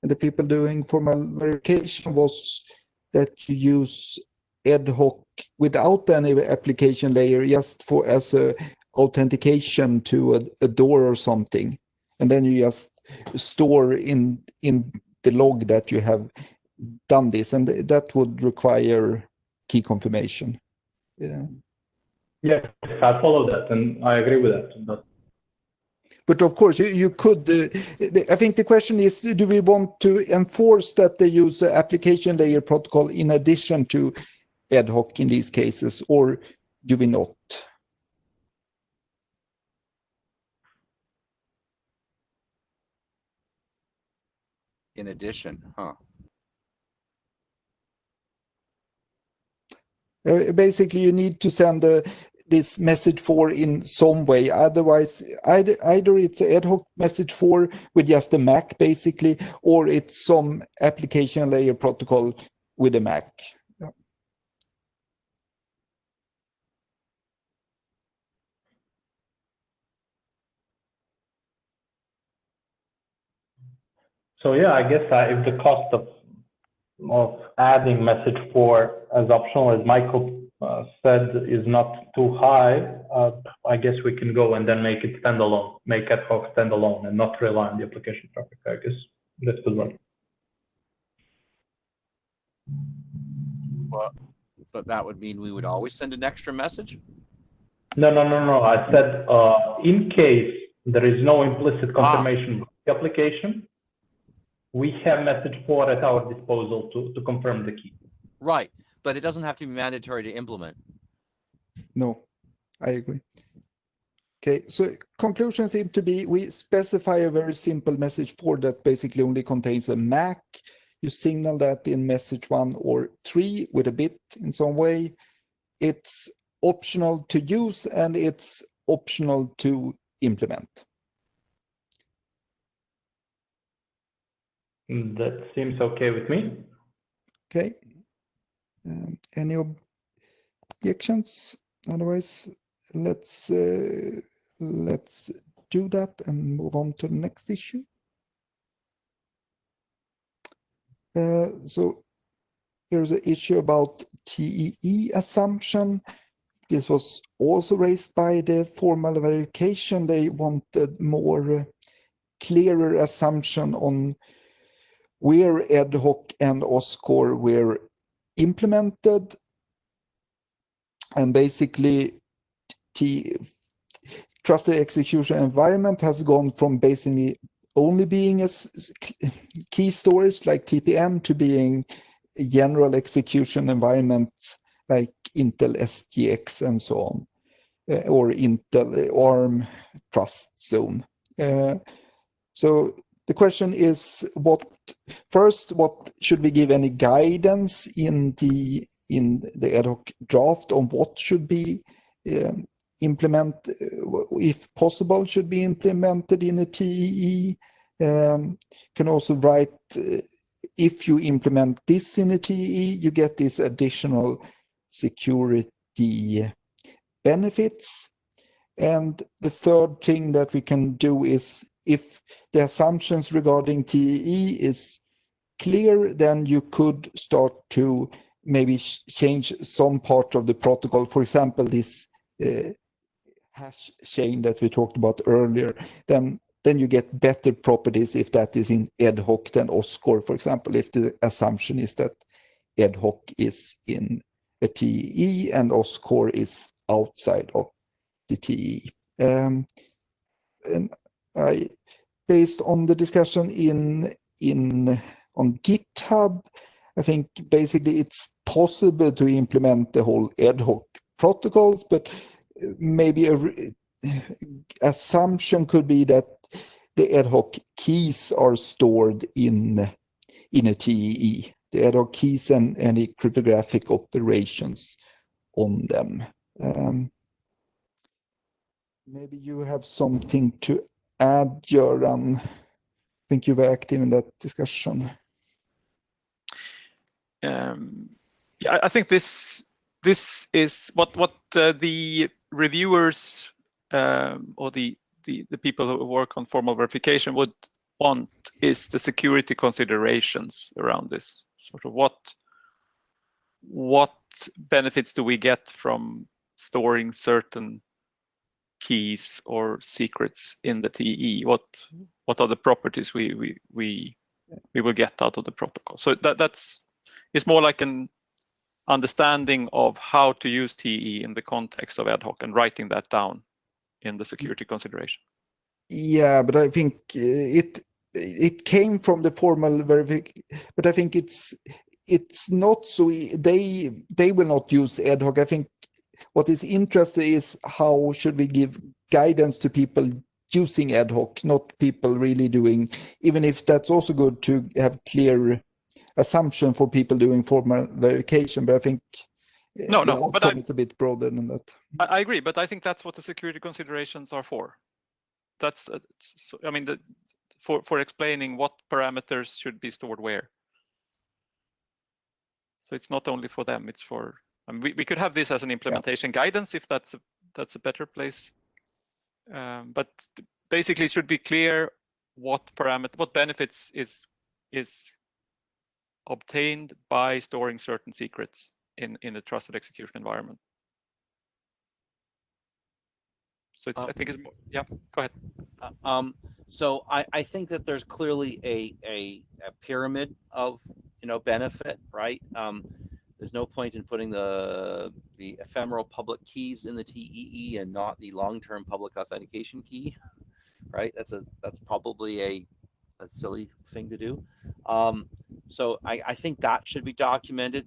and the people doing formal verification was that you use ad hoc without any application layer, just as a authentication to a door or something, and then you just store in the log that you have done this, and that would require key confirmation. Yeah. Yes, I follow that, and I agree with that. But of course, you could. I think the question is: do we want to enforce that they use the application layer protocol in addition to ad hoc in these cases, or do we not? In addition, huh? Basically, you need to send this message for in some way. Otherwise, either it's ad hoc message for with just a MAC basically, or it's some application layer protocol with a MAC. Yeah. So yeah, I guess if the cost of adding message for as optional as Michael said is not too high, I guess we can go and then make it standalone, make ad hoc standalone and not rely on the application traffic. I guess that's good one. But that would mean we would always send an extra message? No. I said in case there is no implicit confirmation of the application, we have message for at our disposal to confirm the key. Right, but it doesn't have to be mandatory to implement. No, I agree. Okay, so conclusion seems to be we specify a very simple message for that basically only contains a MAC. You signal that in message 1 or 3 with a bit in some way. It's optional to use and it's optional to implement. That seems okay with me. Okay. Any objections? Otherwise, let's do that and move on to the next issue. So here's an issue about TEE assumption. This was also raised by the formal verification. They wanted more clearer assumption on where ad hoc and OSCORE were implemented. And basically, trusted execution environment has gone from basically only being a key storage like TPM to being a general execution environment like Intel SGX and so on, or Intel ARM Trust Zone. So the question is, what should we give any guidance in the ad hoc draft on what should be if possible, should be implemented in a TEE? Can also write, if you implement this in a TEE, you get this additional security benefits. And the third thing that we can do is, if the assumptions regarding TEE is clear, then you could start to maybe change some part of the protocol. For example, this hash chain that we talked about earlier, then you get better properties if that is in ad hoc than OSCORE, for example, if the assumption is that ad hoc is in a TEE and OSCORE is outside of the TEE. And based on the discussion on GitHub, I think basically it's possible to implement the whole ad hoc protocols, but maybe a assumption could be that the ad hoc keys are stored in a TEE, the ad hoc keys and any cryptographic operations on them. Maybe you have something to add, Göran. I think you were active in that discussion. Yeah, I think this is what the reviewers or the people who work on formal verification would want is the security considerations around this. Sort of what benefits do we get from storing certain keys or secrets in the TEE? What are the properties we will get out of the protocol? So that's it's more like an understanding of how to use TEE in the context of ad hoc and writing that down in the security consideration. Yeah, but I think it came from the formal verification, but I think it's not so they will not use ad hoc. I think what is interesting is how should we give guidance to people using ad hoc, not people really doing, even if that's also good to have clear assumption for people doing formal verification. But I think No, the no, but outcome is a bit broader than that. I agree, but I think that's what the security considerations are for. That's, I mean, for explaining what parameters should be stored where. So it's not only for them; it's for. I mean, we could have this as an implementation guidance if that's a better place. But basically, it should be clear what benefits is obtained by storing certain secrets in a trusted execution environment. So it's, I think it's more, yeah, go ahead. So I think that there's clearly a pyramid of, you know, benefit, right? There's no point in putting the ephemeral public keys in the TEE and not the long-term public authentication key, right? That's probably a silly thing to do. So I think that should be documented.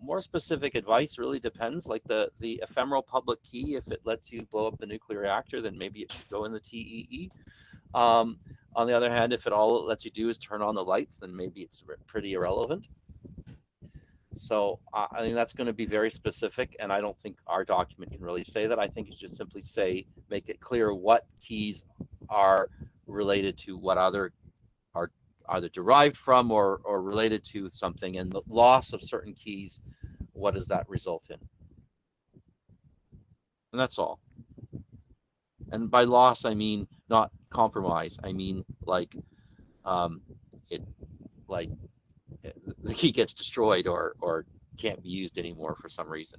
More specific advice really depends. Like the ephemeral public key, if it lets you blow up the nuclear reactor, then maybe it should go in the TEE. On the other hand, if all it lets you do is turn on the lights, then maybe it's pretty irrelevant. So I think that's going to be very specific, and I don't think our document can really say that. I think it should simply say, make it clear what keys are related to what other are either derived from or related to something, and the loss of certain keys, what does that result in? And that's all. And by loss, I mean not compromise. I mean like the key gets destroyed or can't be used anymore for some reason.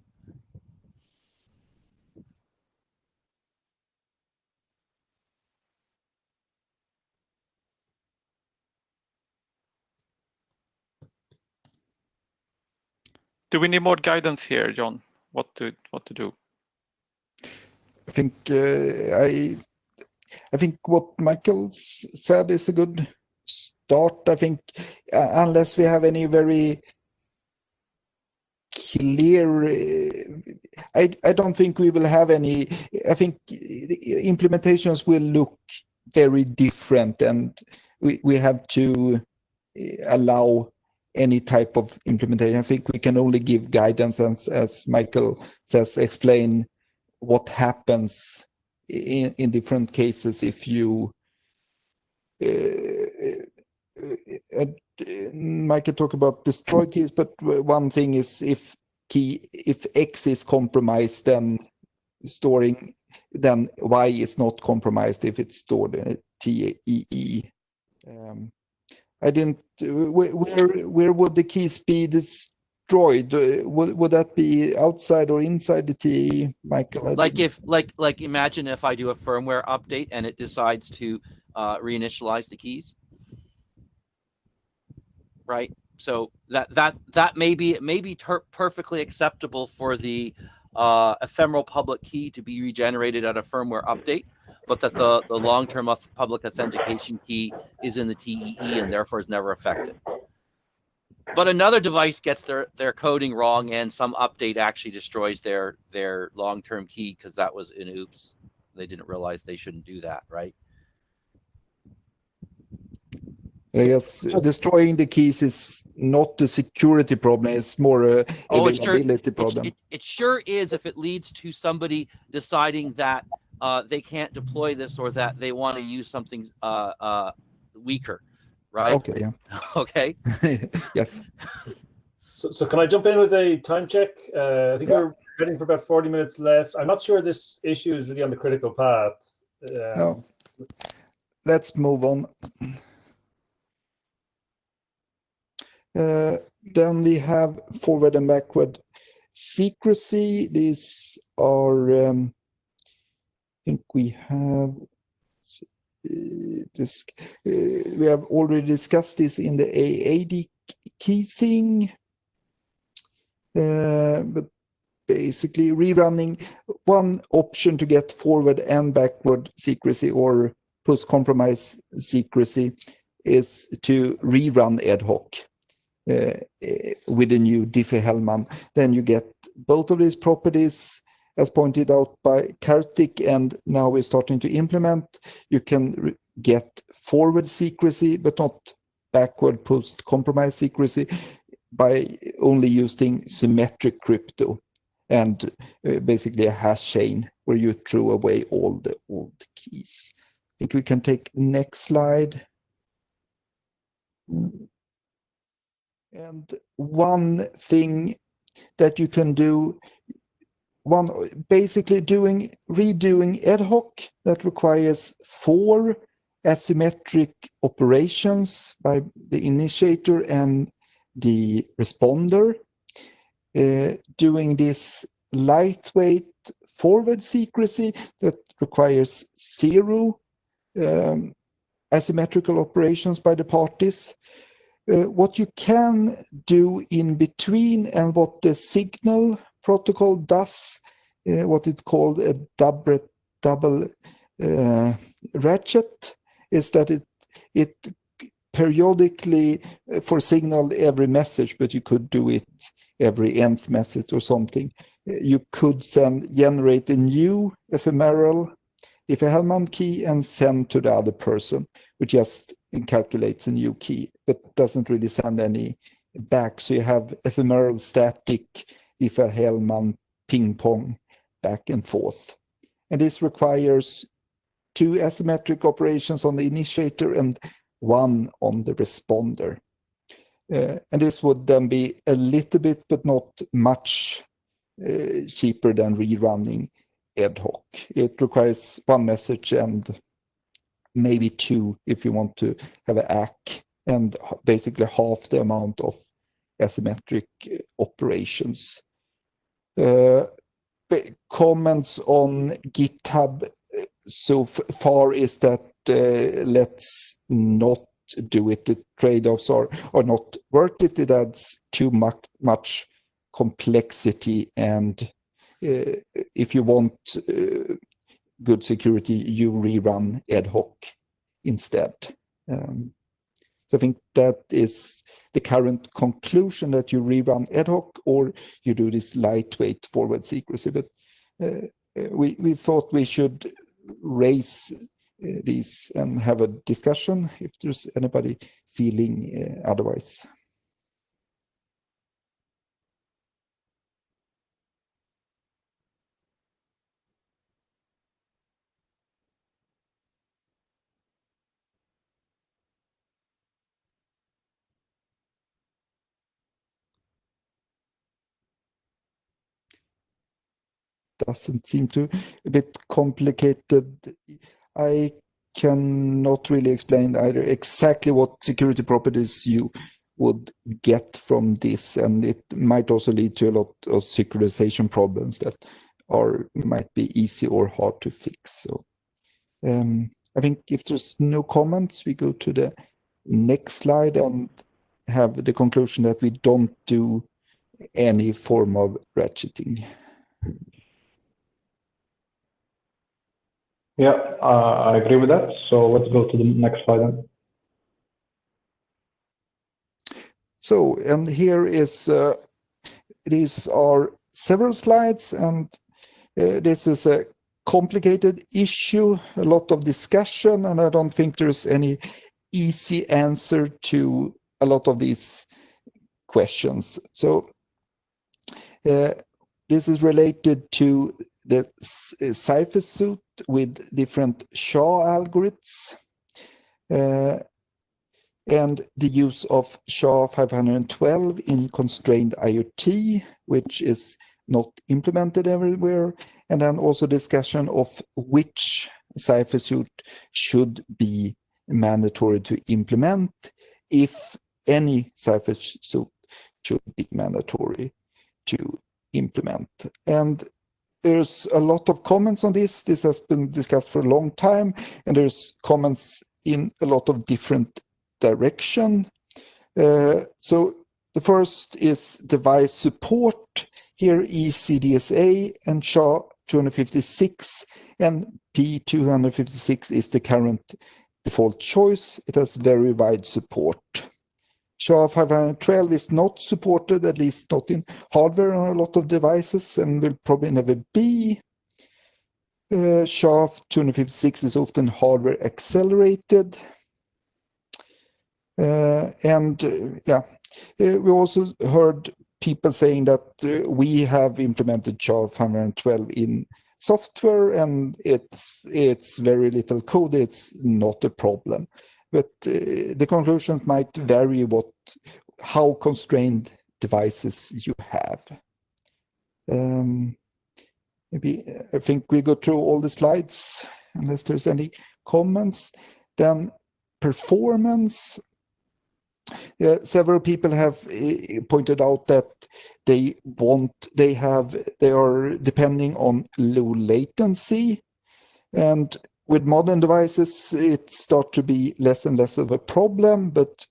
Do we need more guidance here, John? What to do? I think I think what Michael said is a good start. I think unless we have any very clear, I don't think we will have any. I think implementations will look very different, and we have to allow any type of implementation. I think we can only give guidance, as Michael says, explain what happens in different cases if you Michael talk about destroy keys, but one thing is if X is compromised, then Y is not compromised if it's stored in TEE. I didn't. Where would the keys be destroyed? Would that be outside or inside the TEE, Michael? Like imagine if I do a firmware update and it decides to reinitialize the keys, right? So that may be perfectly acceptable for the ephemeral public key to be regenerated at a firmware update, but that the long-term public authentication key is in the TEE and therefore is never affected. But another device gets their coding wrong and some update actually destroys their long-term key because that was an oops. They didn't realize they shouldn't do that, right? Yes, destroying the keys is not the security problem. It's more a availability problem. It sure is if it leads to somebody deciding that they can't deploy this or that they want to use something weaker, right? Okay, yeah. Okay. Yes. So can I jump in with a time check? I think we're heading for about 40 minutes left. I'm not sure this issue is really on the critical path. No. Let's move on. Then we have forward and backward secrecy. These are, I think we have this. We have already discussed this in the AAD key thing, but basically rerunning. One option to get forward and backward secrecy or post-compromise secrecy is to rerun ad hoc. With a new Diffie-Hellman, then you get both of these properties as pointed out by Kartik, and now we're starting to implement. You can get forward secrecy, but not backward post-compromise secrecy. by only using symmetric crypto and basically a hash chain where you throw away all the old keys. I think we can take next slide. And one thing that you can do, basically redoing ad hoc that requires 4 asymmetric operations by the initiator and the responder. Doing this lightweight forward secrecy that requires 0 asymmetrical operations by the parties. What you can do in between and what the signal protocol does, what it's called a double ratchet, is that it periodically for signal every message, but you could do it every nth message or something. You could generate a new ephemeral Hellman key and send to the other person, which just calculates a new key, but doesn't really send any back. So you have ephemeral static Hellman ping pong back and forth. And this requires 2 asymmetric operations on the initiator and 1 on the responder. And this would then be a little bit, but not much cheaper than rerunning ad hoc. It requires 1 message and maybe 2 if you want to have an ACK, and basically half the amount of asymmetric operations. Comments on GitHub so far is that let's not do it. The trade-offs are not worth it. It adds too much complexity, and if you want good security, you rerun ad hoc instead. So I think that is the current conclusion, that you rerun ad hoc or you do this lightweight forward secrecy. But we thought we should raise these and have a discussion if there's anybody feeling otherwise. Doesn't seem to a bit complicated. I cannot really explain either exactly what security properties you would get from this, and it might also lead to a lot of synchronization problems that might be easy or hard to fix. So I think if there's no comments, we go to the next slide and have the conclusion that we don't do any form of ratcheting. Yeah, I agree with that. So let's go to the next slide then. So, and here is, these are several slides, and this is a complicated issue, a lot of discussion, and I don't think there's any easy answer to a lot of these questions. So this is related to the cipher suit with different SHA algorithms and the use of SHA 512 in constrained IoT, which is not implemented everywhere, and then also discussion of which cipher suit should be mandatory to implement, if any cipher suit should be mandatory to implement. And there's a lot of comments on this. This has been discussed for a long time, and there's comments in a lot of different direction. So the first is device support. Here ECDSA and SHA 256 and P256 is the current default choice. It has very wide support. SHA 512 is not supported, at least not in hardware on a lot of devices, and will probably never be. SHA 256 is often hardware accelerated. We also heard people saying that we have implemented SHA 512 in software and it's very little code, it's not a problem. But the conclusions might vary how constrained devices you have. Maybe I think we go through all the slides unless there's any comments. Then performance. Several people have pointed out that they are depending on low latency, and with modern devices it starts to be less and less of a problem. But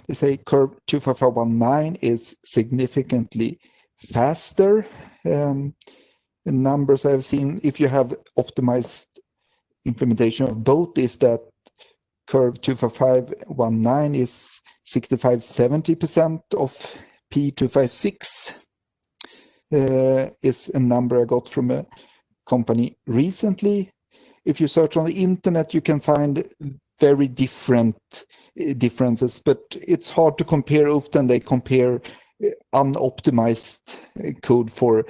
they say Curve 25519 is significantly faster. The numbers I've seen, if you have optimized implementation of both, is that Curve 25519 is 65-70% of P256 is a number I got from a company recently. If you search on the internet, you can find very different differences, but it's hard to compare. Often they compare unoptimized code for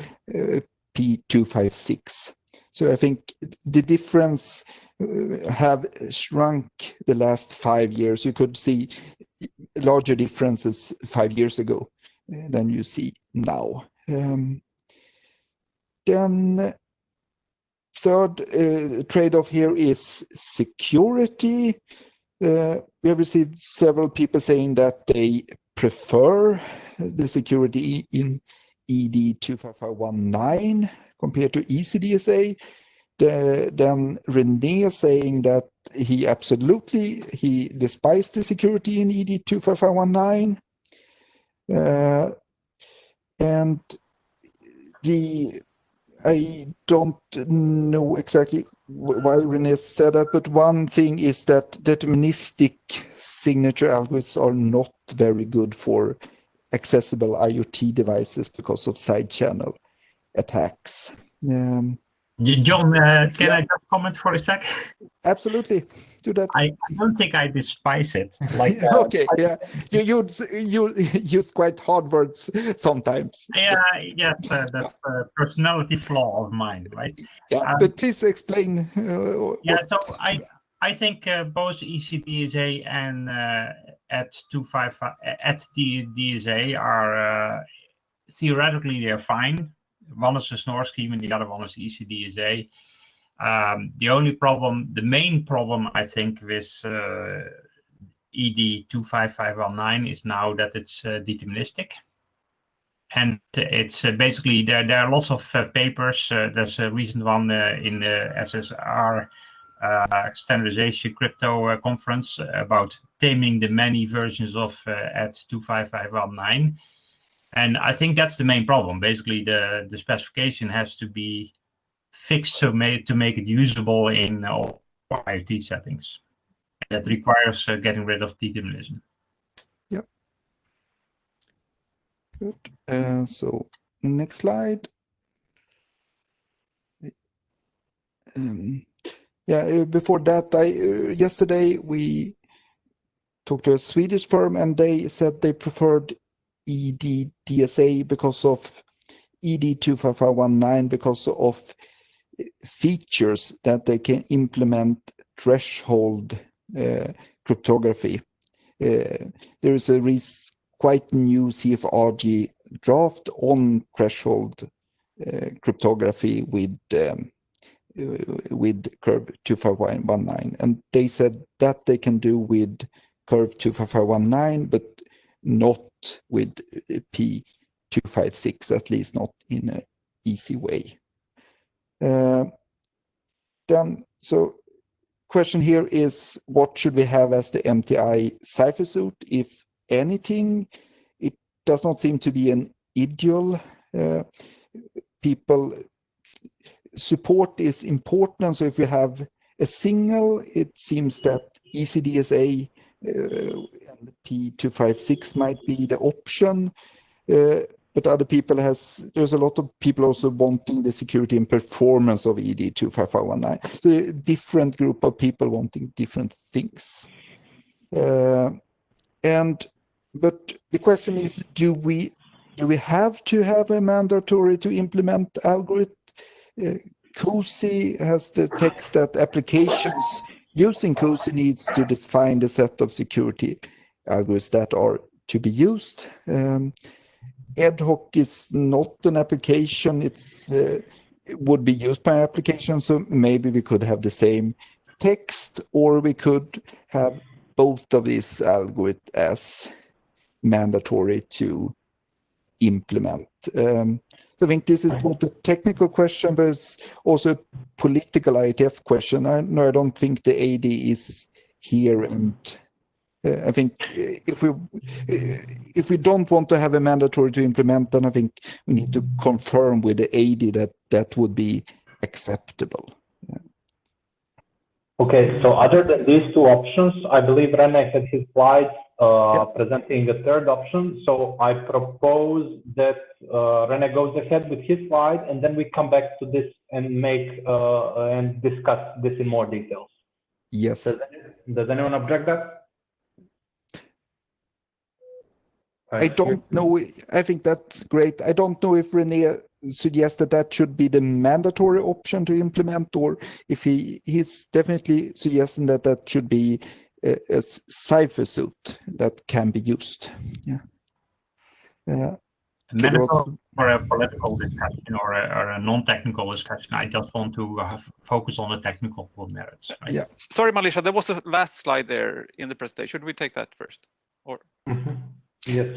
P256. So I think the difference have shrunk the last 5 years. You could see larger differences 5 years ago than you see now. Then third trade-off here is security. We have received several people saying that they prefer the security in ED 25519 compared to ECDSA. Then René saying that he despised the security in ED 25519. And I don't know exactly why René said that, but one thing is that deterministic signature algorithms are not very good for accessible IoT devices because of side channel attacks. John, can I just comment for a sec? Absolutely, do that. I don't think I despise it. Like okay, yeah, you use quite hard words sometimes. Yeah, yes, that's a personality flaw of mine, right? Yeah, but please explain. So I think both ECDSA and at the DSA are theoretically they're fine. One is a snore scheme and the other one is ECDSA. The main problem I think with ED 25519 is now that it's deterministic. And it's basically, there are lots of papers. There's a recent one in the SSR standardization crypto conference about taming the many versions of at 25519. And I think that's the main problem. Basically, the specification has to be fixed to make it usable in all IoT settings. That requires getting rid of determinism. Yep. Good. So next slide. Before that, yesterday we talked to a Swedish firm and they said they preferred EDDSA because of ED 25519 because of features that they can implement threshold cryptography. There is a quite new CFRG draft on threshold cryptography with Curve 25519, and they said that they can do with Curve 25519, but not with P256, at least not in an easy way. So question here is, what should we have as the MTI cipher suit? If anything, it does not seem to be an ideal. Support is important, so if you have a single, it seems that ECDSA and P256 might be the option. But other people there's a lot of people also wanting the security and performance of ED 25519. So a different group of people wanting different things. But the question is, do we have to have a mandatory to implement algorithm? COSI has the text that applications using COSI needs to define the set of security algorithms that are to be used. Ad hoc is not an application. It would be used by application, so maybe we could have the same text, or we could have both of these algorithms as mandatory to implement. So I think this is both a technical question, but it's also a political IETF question. I don't think the AD is here, and I think if we don't want to have a mandatory to implement, then I think we need to confirm with the AD that that would be acceptable. Okay, so other than these two options, I believe René had his slides presenting a third option. So I propose that René goes ahead with his slide, and then we come back to this and make and discuss this in more details. Yes. Does anyone object that? I don't know. I think that's great. I don't know if René suggested that should be the mandatory option to implement, or if he's definitely suggesting that that should be a cipher suit that can be used. Yeah. Medical for a political discussion or a non-technical discussion. I just want to focus on the technical merits. Right? Yeah. Sorry, Malisha, there was a last slide there in the presentation. Should we take that first? Or yes.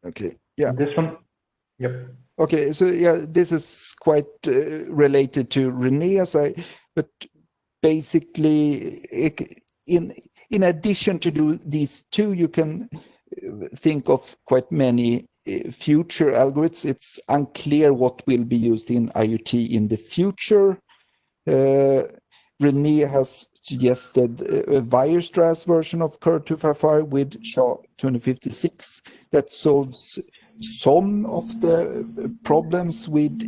Okay. Yeah. This one. Yep. Okay. So yeah, this is quite related to René's. But basically, in addition to do these two, you can think of quite many future algorithms. It's unclear what will be used in IoT in the future. René has suggested a Weierstrass version of Curve 255 with SHA-256 that solves some of the problems with,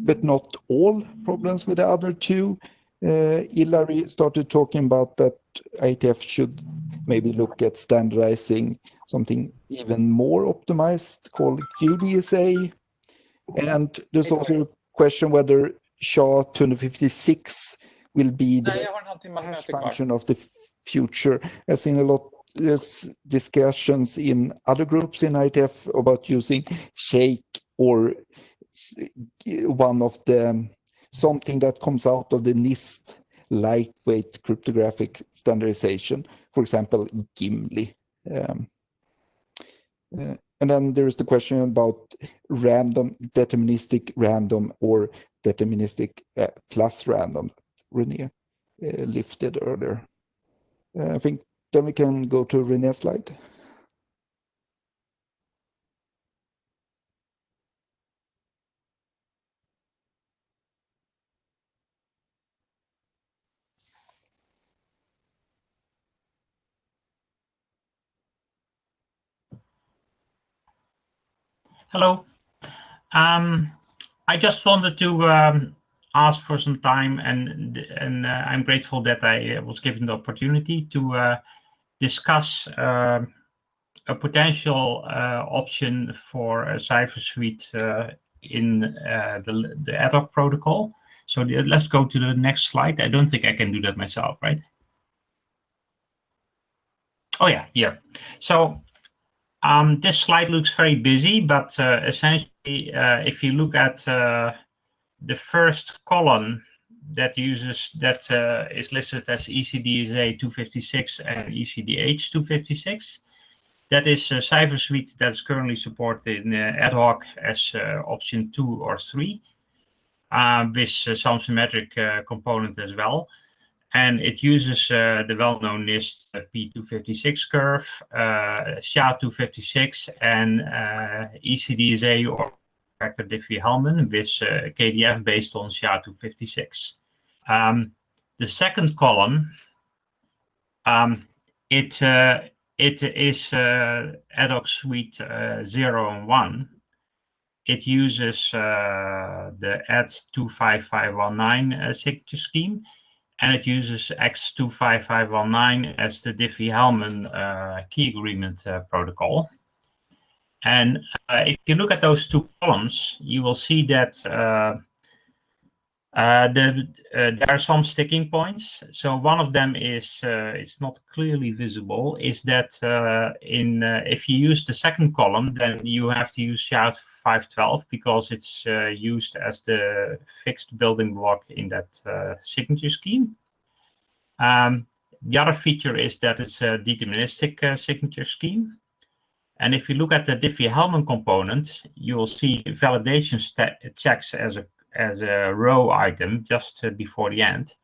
but not all problems with the other two. Ilari started talking about that IETF should maybe look at standardizing something even more optimized called QDSA. And there's also a question whether SHA-256 will be the hash function of the future. I've seen a lot of discussions in other groups in IETF about using Shake or one of the something that comes out of the NIST lightweight cryptographic standardization, for example, Gimli. And then there is the question about random, deterministic random, or deterministic plus random that René lifted earlier. I think then we can go to René's slide. Hello. I just wanted to ask for some time, and I'm grateful that I was given the opportunity to discuss a potential option for a cipher suite in the ad hoc protocol. So let's go to the next slide. I don't think I can do that myself, right? Oh yeah, here. So this slide looks very busy, but essentially, if you look at the first column that is listed as ECDSA 256 and ECDH 256, that is a cipher suite that's currently supported in ad hoc as option 2 or 3, with some symmetric component as well. And it uses the well-known NIST P256 curve, SHA-256, and ECDSA or vector Diffie-Hellman with KDF based on SHA-256. The second column, it is ad hoc suite 0 and 1. It uses the AD 25519 signature scheme. and it uses X25519 as the Diffie-Hellman key agreement protocol. And if you look at those two columns, you will see that there are some sticking points. So one of them is, it's not clearly visible, is that if you use the second column, then you have to use Shout 512 because it's used as the fixed building block in that signature scheme. The other feature is that it's a deterministic signature scheme. And if you look at the Diffie-Hellman component, you will see validation checks as a row item just before the end.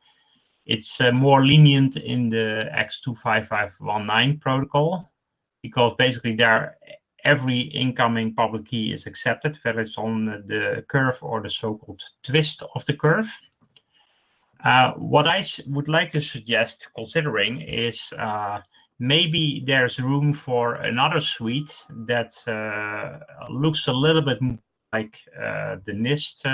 It's more lenient in the X25519 protocol because basically every incoming public key is accepted, whether it's on the curve or the so-called twist of the curve. What I would like to suggest considering is maybe there's room for another suite that looks a little bit like the NIST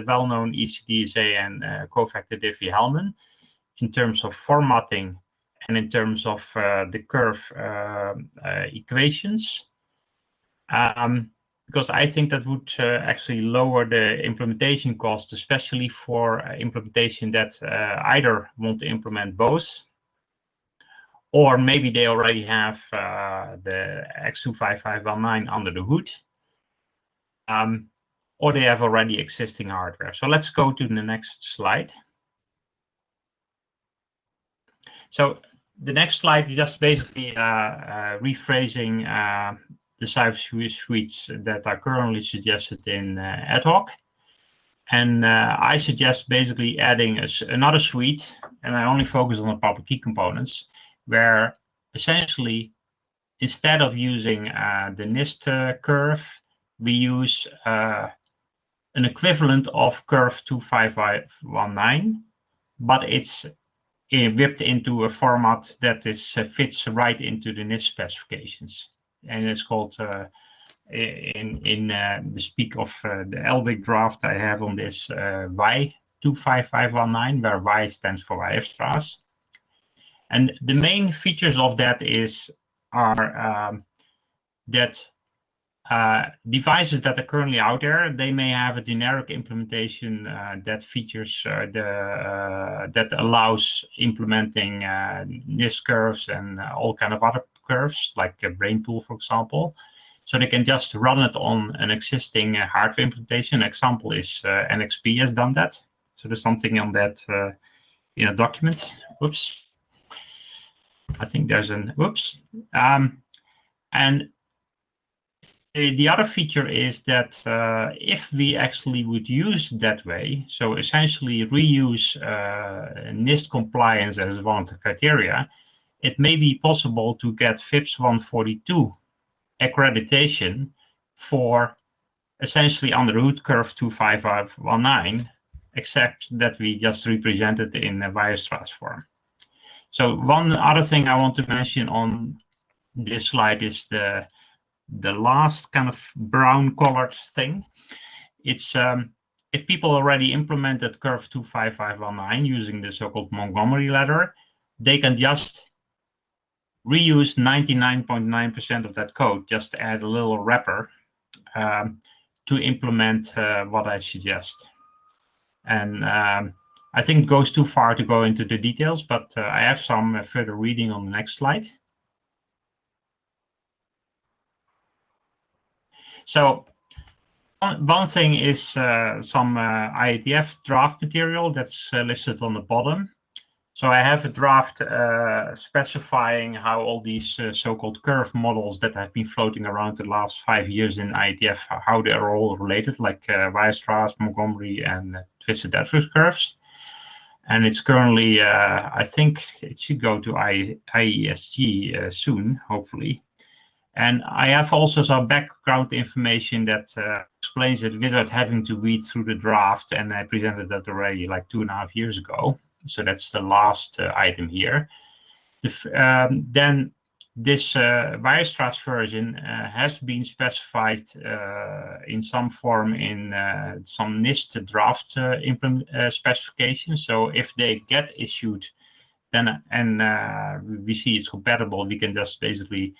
well-known ECDSA and cofactor Diffie-Hellman in terms of formatting and in terms of the curve equations. Because I think that would actually lower the implementation cost, especially for implementation that either want to implement both, or maybe they already have the X25519 under the hood, or they have already existing hardware. So let's go to the next slide. So the next slide is just basically rephrasing the Cypher suites that are currently suggested in ad hoc. And I suggest basically adding another suite, and I only focus on the public key components, where essentially, instead of using the NIST curve, we use an equivalent of curve 25519, but it's whipped into a format that fits right into the NIST specifications. And it's called, in the speak of the LWIC draft I have on this, Y25519, where Y stands for Weierstrass. And the main features of that are that devices that are currently out there, they may have a generic implementation that features that allows implementing NIST curves and all kind of other curves, like a Brainpool, for example. So they can just run it on an existing hardware implementation. An example is NXP has done that. So there's something on that in a document. Oops. I think there's an oops. And the other feature is that if we actually would use that way, so essentially reuse NIST compliance as one of the criteria, it may be possible to get FIPS 142 accreditation for essentially under the hood curve 25519, except that we just represent it in a Weierstrass form. So one other thing I want to mention on this slide is the last kind of brown colored thing. It's if people already implemented curve 25519 using the so-called Montgomery ladder, they can just reuse 99.9% of that code, just add a little wrapper to implement what I suggest. And I think it goes too far to go into the details, but I have some further reading on the next slide. So one thing is some IETF draft material that's listed on the bottom. So I have a draft specifying how all these so-called curve models that have been floating around the last 5 years in IETF, how they are all related, like Weierstrass, Montgomery, and twisted Edwards curves. And it's currently, I think it should go to IESG soon, hopefully. And I have also some background information that explains it without having to read through the draft, and I presented that already like 2.5 years ago. So that's the last item here. Then this Weierstrass version has been specified in some form in some NIST draft specification. So if they get issued, then we see it's compatible, we can just basically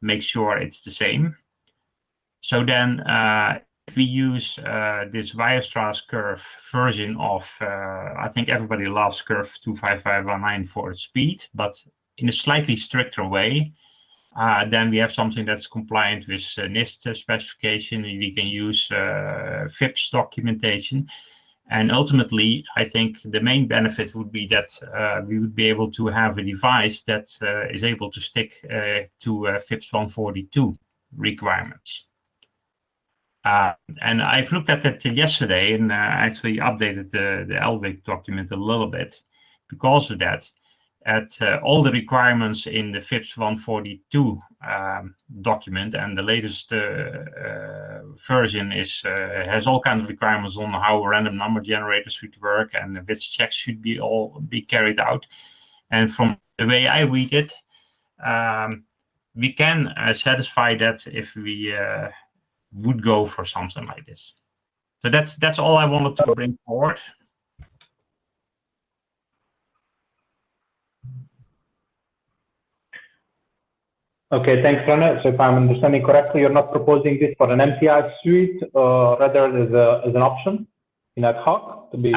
make sure it's the same. So then if we use this Weierstrass curve version of, I think everybody loves curve 25519 for its speed, but in a slightly stricter way, then we have something that's compliant with NIST specification. We can use FIPS documentation. And ultimately, I think the main benefit would be that we would be able to have a device that is able to stick to FIPS 142 requirements. And I've looked at it yesterday and actually updated the LWIC document a little bit because of that. At all the requirements in the FIPS 142 document, and the latest version is has all kinds of requirements on how random number generators should work and which checks should be carried out. And from the way I read it, we can satisfy that if we would go for something like this. So that's all I wanted to bring forward. Okay, thanks, Rene. So if I'm understanding correctly, you're not proposing this for an MPI suite, rather as an option in ad hoc to be.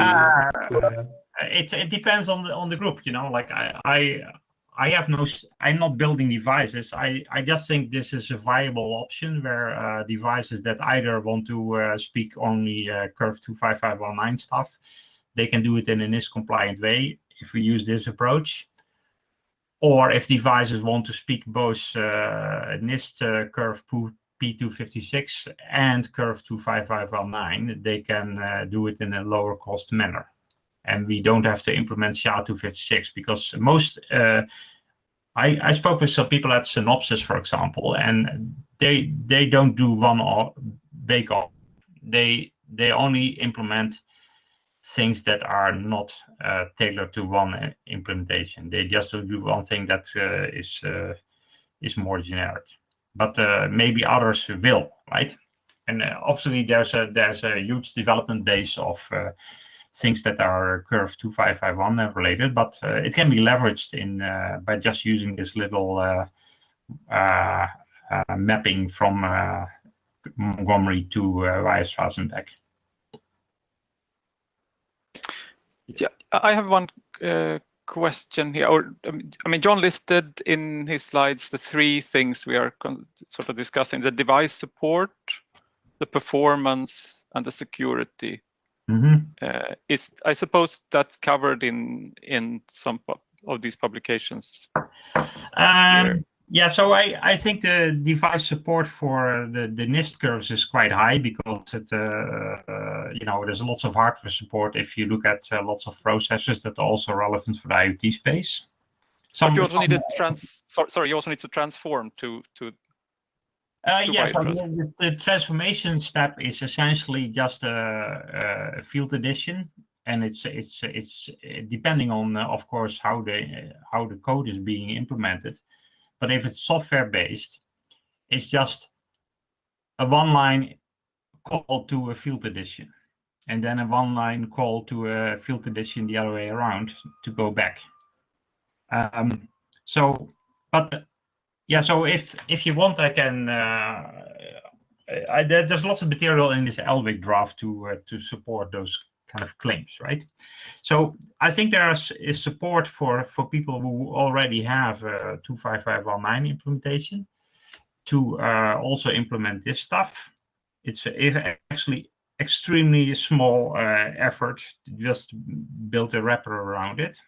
It depends on the group, you know. Like I have no, I'm not building devices. I just think this is a viable option where devices that either want to speak only curve 25519 stuff, they can do it in a NIST compliant way if we use this approach. Or if devices want to speak both NIST curve P256 and curve 25519, they can do it in a lower cost manner. And we don't have to implement SHA-256 because most, I spoke with some people at Synopsys, for example, and they don't do one bake off. They only implement things that are not tailored to one implementation. They just do one thing that is more generic, but maybe others will, right? And obviously there's a huge development base of things that are curve 2551 related, but it can be leveraged in by just using this little mapping from Montgomery to Weierstrass and back. Yeah, I have one question here. Or I mean, John listed in his slides the three things we are sort of discussing: the device support, the performance, and the security. Mm-hmm. I suppose that's covered in some of these publications. Yeah, so I think the device support for the NIST curves is quite high because it, you know, there's lots of hardware support if you look at lots of processors that are also relevant for the IoT space. But you also need to you also need to transform to yes, the transformation step is essentially just a field edition, and it's depending on, of course, how the code is being implemented. But if it's software based, it's just a one-line call to a field edition, and then a one-line call to a field edition the other way around to go back. So if you want, I can. There's lots of material in this LWIC draft to support those kind of claims, right? So I think there is support for people who already have 25519 implementation to also implement this stuff. It's actually extremely small effort to just build a wrapper around it.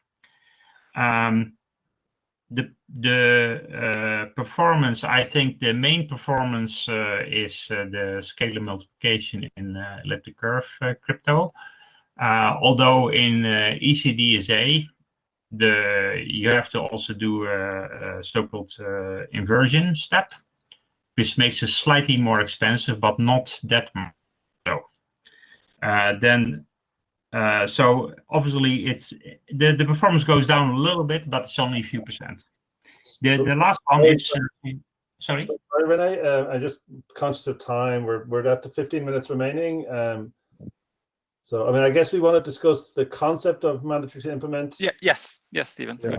The performance, I think the main performance is the scalar multiplication in elliptic curve crypto. Although in ECDSA, you have to also do a so-called inversion step, which makes it slightly more expensive, but not that much. So so obviously it's the performance goes down a little bit, but it's only a few percent. The last one is sorry. Sorry, Renee. I'm just conscious of time. We're at the 15 minutes remaining. So I mean, I guess we want to discuss the concept of mandatory to implement. Yeah. Yes, Stephen. Yeah.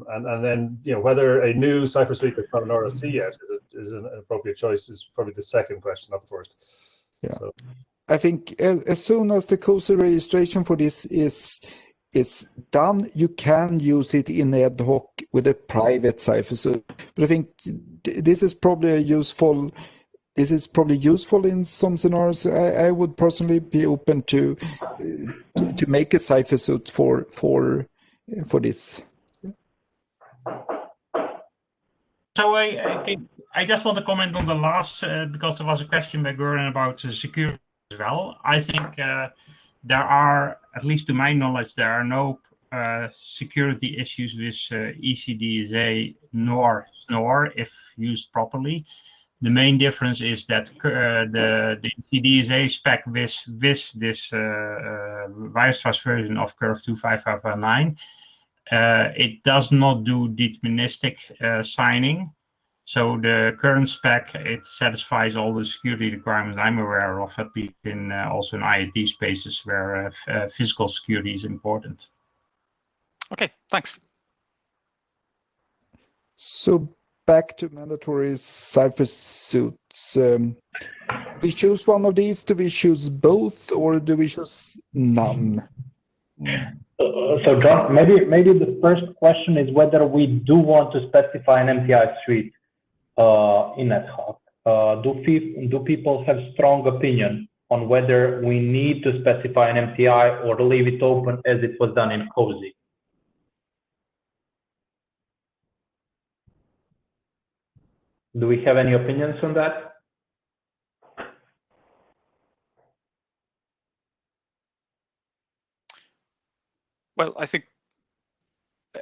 And then whether a new Cypher suite that's not an RFC yet is an appropriate choice is probably the second question, not the first. Yeah. So. I think as soon as the COSI registration for this is done, you can use it in ad hoc with a private Cypher suite. But I think this is probably useful. This is probably useful in some scenarios. I would personally be open to make a Cypher suite for this. So I just want to comment on the last because there was a question by Göran about security as well. I think there are, at least to my knowledge, there are no security issues with ECDSA nor SNOR if used properly. The main difference is that the ECDSA spec with this Weierstrass version of Curve 25519, it does not do deterministic signing. So the current spec, it satisfies all the security requirements I'm aware of, at least in also in IET spaces where physical security is important. Okay, thanks. So back to mandatory Cypher suits. We choose one of these. Do we choose both, or do we choose none? So John, maybe the first question is whether we do want to specify an MPI suite in ad hoc. Do people have strong opinion on whether we need to specify an MPI or leave it open as it was done in COSI? Do we have any opinions on that? Well, I think,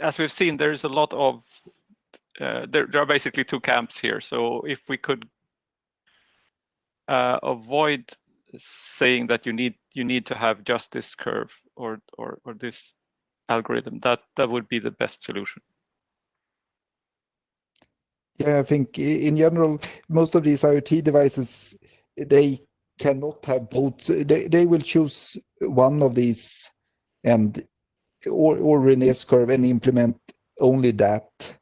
as we've seen, there's a lot of there are basically two camps here. So if we could avoid saying that you need to have just this curve or this algorithm, that would be the best solution. Yeah, I think in general, most of these IoT devices, they cannot have both. They will choose one of these and or René's curve and implement only that.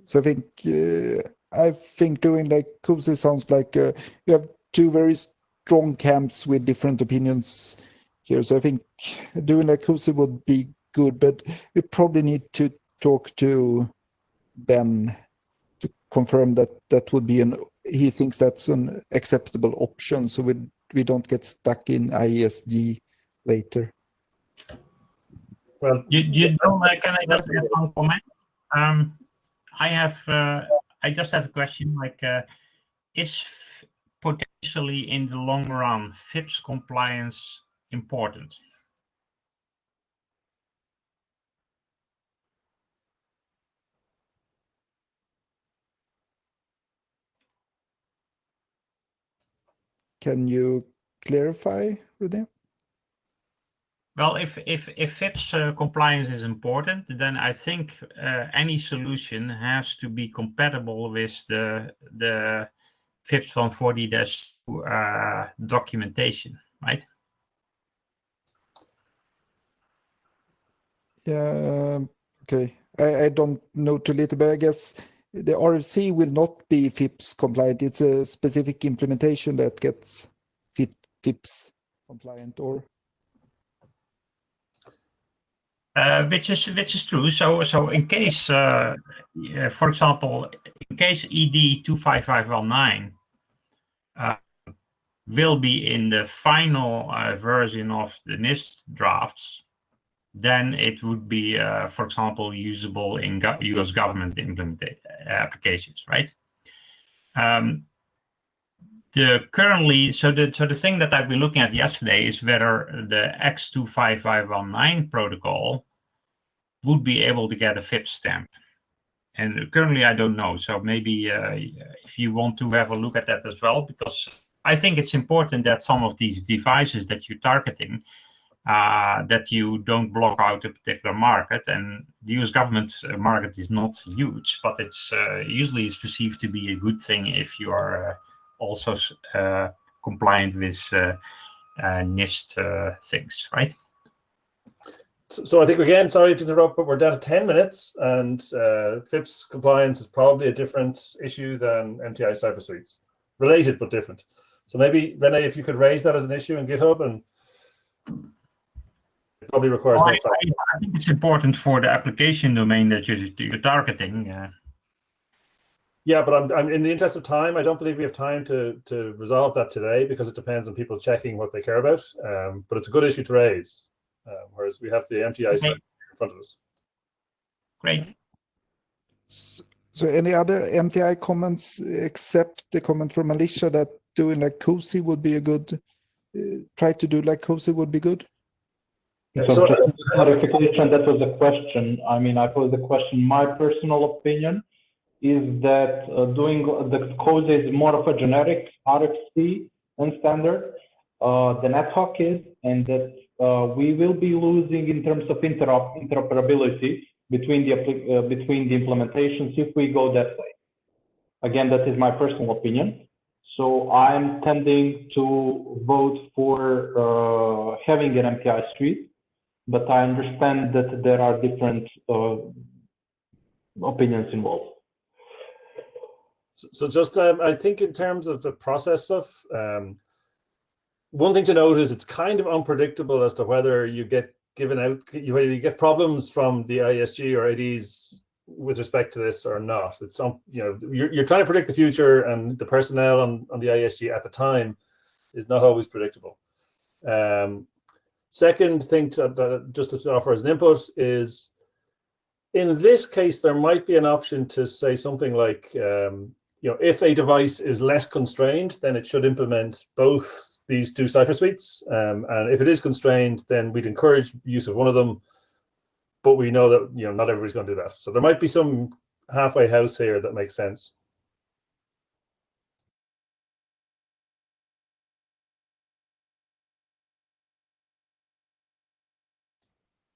So I think doing like COSI sounds like you have two very strong camps with different opinions here. So I think doing like COSI would be good, but we probably need to talk to Ben to confirm that would be he thinks that's an acceptable option, so we don't get stuck in IESG later. Well, can I just add one comment? I just have a question. Like, is potentially in the long run FIPS compliance important? Can you clarify, René? Well, if FIPS compliance is important, then I think any solution has to be compatible with the FIPS 140-2 documentation, right? Yeah. Okay. I don't know too little, but I guess the RFC will not be FIPS compliant. It's a specific implementation that gets FIPS compliant, or which is true. So in case, for example, in case ED 25519 will be in the final version of the NIST drafts, then it would be, for example, usable in US government applications, right? The thing that I've been looking at yesterday is whether the X25519 protocol would be able to get a FIPS stamp. And currently I don't know. So maybe if you want to have a look at that as well, because I think it's important that some of these devices that you're targeting that you don't block out a particular market. And the US government market is not huge, but it's usually is perceived to be a good thing if you are also compliant with NIST things, right? So I think, again, sorry to interrupt, but we're down to 10 minutes, and FIPS compliance is probably a different issue than MTI cipher suites. Related, but different. So maybe, Rene, if you could raise that as an issue in GitHub, and it probably requires more fact. I think it's important for the application domain that you're targeting. Yeah, but I'm in the interest of time, I don't believe we have time to resolve that today, because it depends on people checking what they care about. But it's a good issue to raise. Whereas we have the MTI side in front of us. Great. So any other MTI comments except the comment from Alicia that doing like COSI would be a good, try to do like COSI would be good? So just clarification, that was a question. I mean, I posed the question. My personal opinion is that doing the COSI is more of a generic RFC and standard than ad hoc is, and that we will be losing in terms of interoperability between the implementations if we go that way. Again, that is my personal opinion. So I'm tending to vote for having an MPI suite, but I understand that there are different opinions involved. So just, I think in terms of the process stuff, one thing to note is it's kind of unpredictable as to whether you get given out, whether you get problems from the ISG or IDs with respect to this or not. It's you're trying to predict the future, and the personnel on the ISG at the time is not always predictable. Second thing just to offer as an input is, in this case, there might be an option to say something like, if a device is less constrained, then it should implement both these two cipher suites. And if it is constrained, then we'd encourage use of one of them. But we know that not everybody's going to do that. So there might be some halfway house here that makes sense.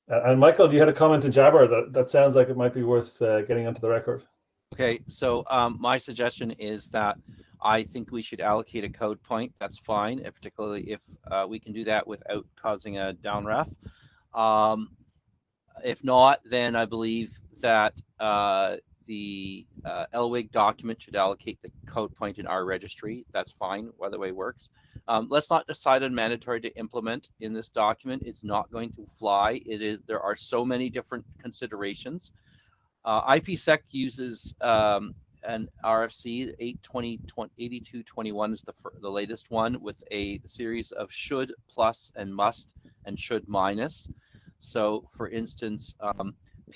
And Michael, you had a comment in Jabber that sounds like it might be worth getting onto the record. Okay, so my suggestion is that I think we should allocate a code point. That's fine, particularly if we can do that without causing a downref. If not, then I believe that the LWIG document should allocate the code point in our registry. That's fine, whether way works. Let's not decide on mandatory to implement in this document. It's not going to fly. There are so many different considerations. IPsec uses an RFC 8221 is the latest one, with a series of should plus and must and should minus. So for instance,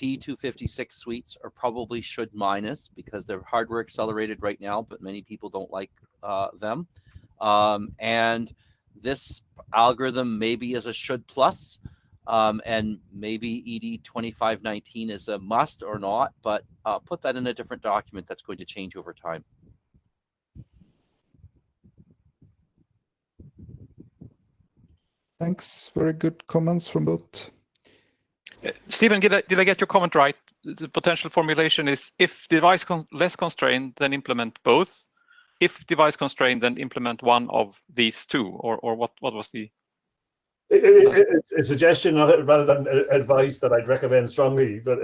P256 suites are probably should minus because they're hardware accelerated right now, but many people don't like them. And this algorithm maybe is a should plus. And maybe ED 2519 is a must or not, but put that in a different document that's going to change over time. Thanks. Very good comments from both. Stephen, did I get your comment right? The potential formulation is if device less constrained, then implement both. If device constrained, then implement one of these two, or what was the... It's a suggestion rather than advice that I'd recommend strongly. But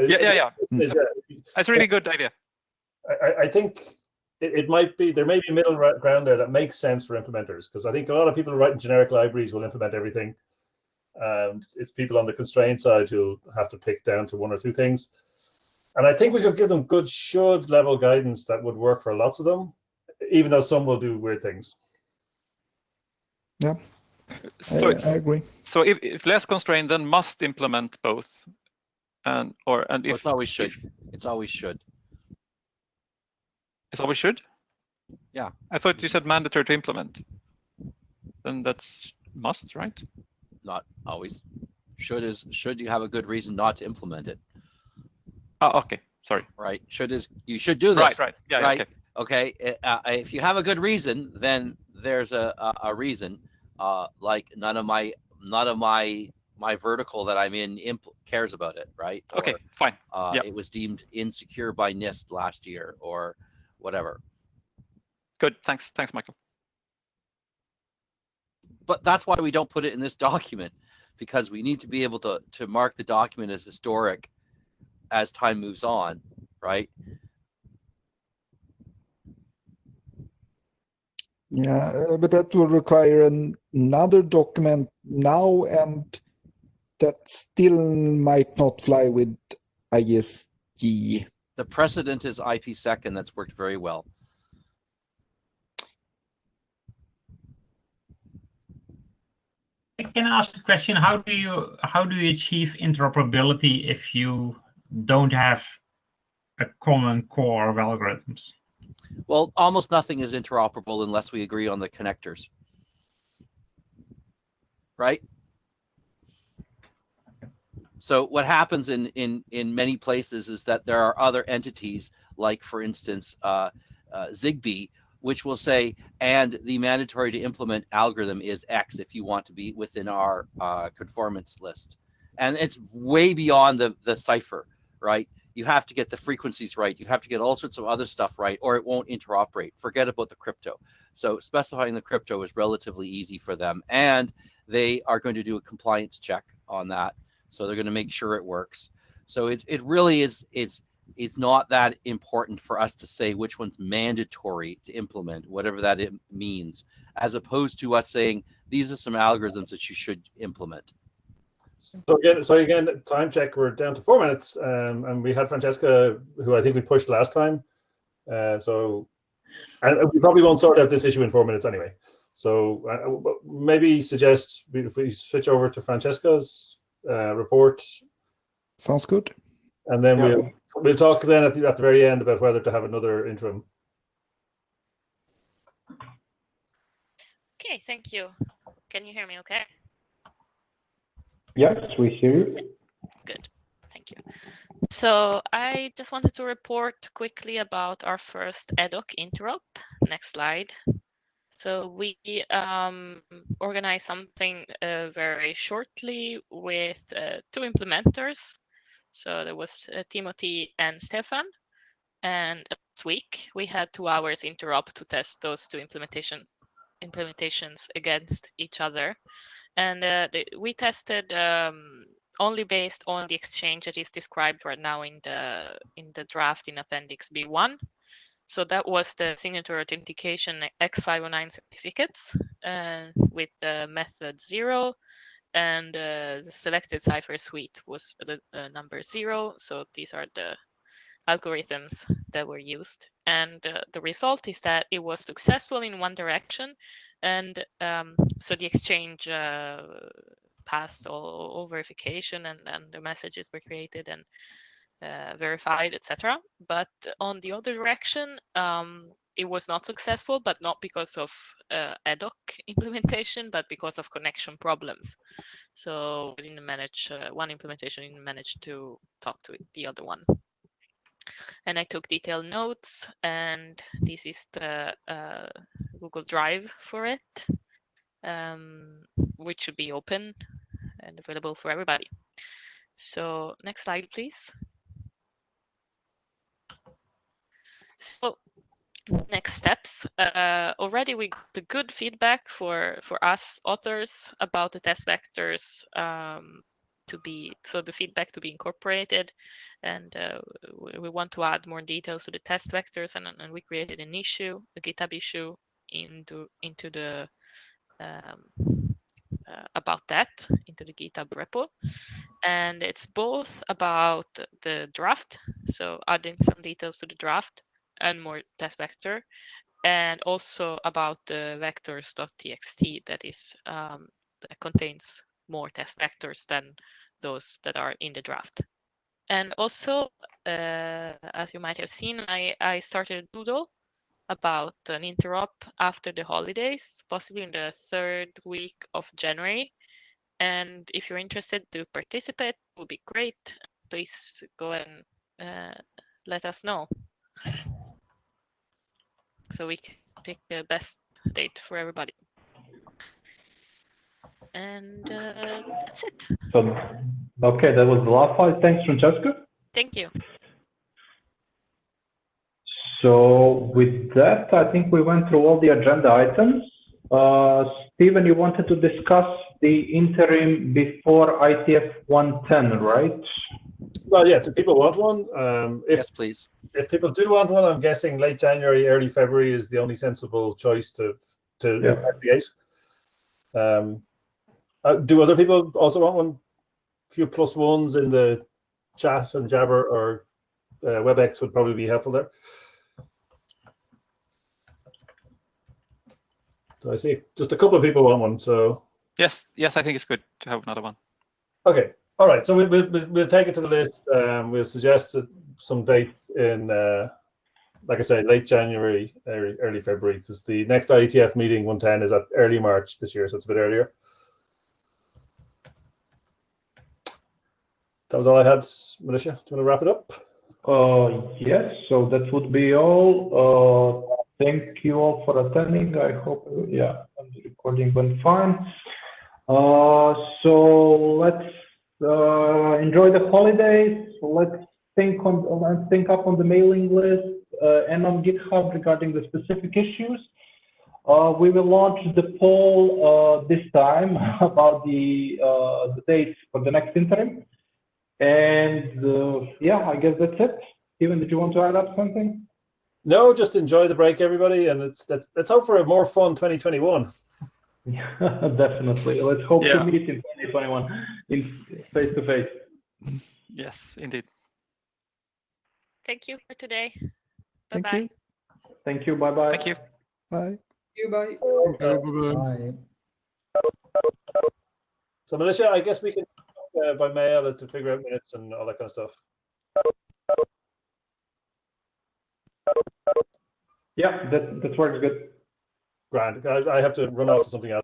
That's a really good idea. I think it might be, there may be a middle ground there that makes sense for implementers, because I think a lot of people who write in generic libraries will implement everything, and it's people on the constraint side who'll have to pick down to one or two things. And I think we could give them good should level guidance that would work for lots of them, even though some will do weird things. Yeah. So I agree. So if less constrained, then must implement both, if it's always should. It's always should. It's always should. Yeah. I thought you said mandatory to implement. Then that's must, right? Not always. Should you have a good reason not to implement it? Oh, okay. Sorry. Right. Should is you should do this. Right. Yeah. Right. Okay. If you have a good reason, then there's a reason. Like none of my my vertical that I'm in cares about it, right? Okay, or, fine. It was deemed insecure by NIST last year, or whatever. Good. Thanks, Michael. But that's why we don't put it in this document, because we need to be able to mark the document as historic as time moves on, right? Yeah, but that will require another document now, and that still might not fly with ISG. The precedent is IPsec, and that's worked very well. I can ask a question. How do you achieve interoperability if you don't have a common core of algorithms? Well, almost nothing is interoperable unless we agree on the connectors, right? So what happens in many places is that there are other entities, like for instance Zigbee, which will say, and the mandatory to implement algorithm is X if you want to be within our conformance list. And it's way beyond the cipher, right? You have to get the frequencies right. You have to get all sorts of other stuff right, or it won't interoperate. Forget about the crypto. So specifying the crypto is relatively easy for them. And they are going to do a compliance check on that. So they're going to make sure it works. So it really is it's not that important for us to say which one's mandatory to implement, whatever that means, as opposed to us saying these are some algorithms that you should implement. So again, time check. We're down to 4 minutes, and we had Francesca, who I think we pushed last time. And we probably won't sort out this issue in 4 minutes anyway. So maybe suggest if we switch over to Francesca's report. Sounds good. And then we'll talk then at the very end about whether to have another interim. Okay, thank you. Can you hear me okay? Yes, we hear you. Good, thank you. So I just wanted to report quickly about our first ad hoc interop. Next slide. So we organized something very shortly with 2 implementers. So there was Timothy and Stefan. And last week we had 2 hours interop to test those 2 implementations against each other. And we tested only based on the exchange that is described right now in the draft in Appendix B1. So that was the signature authentication X509 certificates with the method 0, and the selected cipher suite was the number 0. So these are the algorithms that were used. And the result is that it was successful in one direction. And so the exchange passed all verification, and the messages were created and verified, etc. But on the other direction, it was not successful, but not because of ad hoc implementation, but because of connection problems. So we didn't manage, one implementation didn't manage to talk to the other one. And I took detailed notes, and this is the Google Drive for it, which should be open and available for everybody. So next slide, please. So next steps. Already we got the good feedback for us authors about the test vectors the feedback to be incorporated, and we want to add more details to the test vectors, and we created an issue, a GitHub issue into the about that into the GitHub repo, and it's both about the draft, so adding some details to the draft and more test vector, and also about the vectors.txt that contains more test vectors than those that are in the draft. And also, as you might have seen, I started a doodle about an interop after the holidays, possibly in the 3rd week of January. And if you're interested to participate, it would be great. Please go and let us know, so we can pick the best date for everybody. And that's it. So, okay, that was the last slide. Thanks, Francesca. Thank you. So with that, I think we went through all the agenda items. Stephen, you wanted to discuss the interim before IETF 110, right? Well, yeah, do people want one? Yes, please. If people do want one, I'm guessing late January, early February is the only sensible choice to investigate. Do other people also want one? A few plus ones in the chat and Jabber or WebEx would probably be helpful there. So I see just a couple of people want one. So yes, I think it's good to have another one. Okay, all right. So we'll take it to the list. We'll suggest some dates in, like I say, late January, early February, because the next IETF meeting 110 is at early March this year, so it's a bit earlier. That was all I had, Militia. Do you want to wrap it up? Yes, so that would be all. Thank you all for attending. I hope, yeah, the recording went fine. So let's enjoy the holidays. Let's think up on the mailing list and on GitHub regarding the specific issues. We will launch the poll this time about the dates for the next interim. And yeah, I guess that's it. Steven, did you want to add up something? No, just enjoy the break, everybody, and let's hope for a more fun 2021. Yeah, definitely. Let's hope to meet in 2021 in face to face. Yes, indeed. Thank you for today. Thank Bye-bye. you. Thank you. Bye-bye. Thank you. Bye. Bye. Okay, bye-bye. So, Militia, I guess we can by mail to figure out minutes and all that kind of stuff. Yeah, that works good. Grand. I have to run off to something else.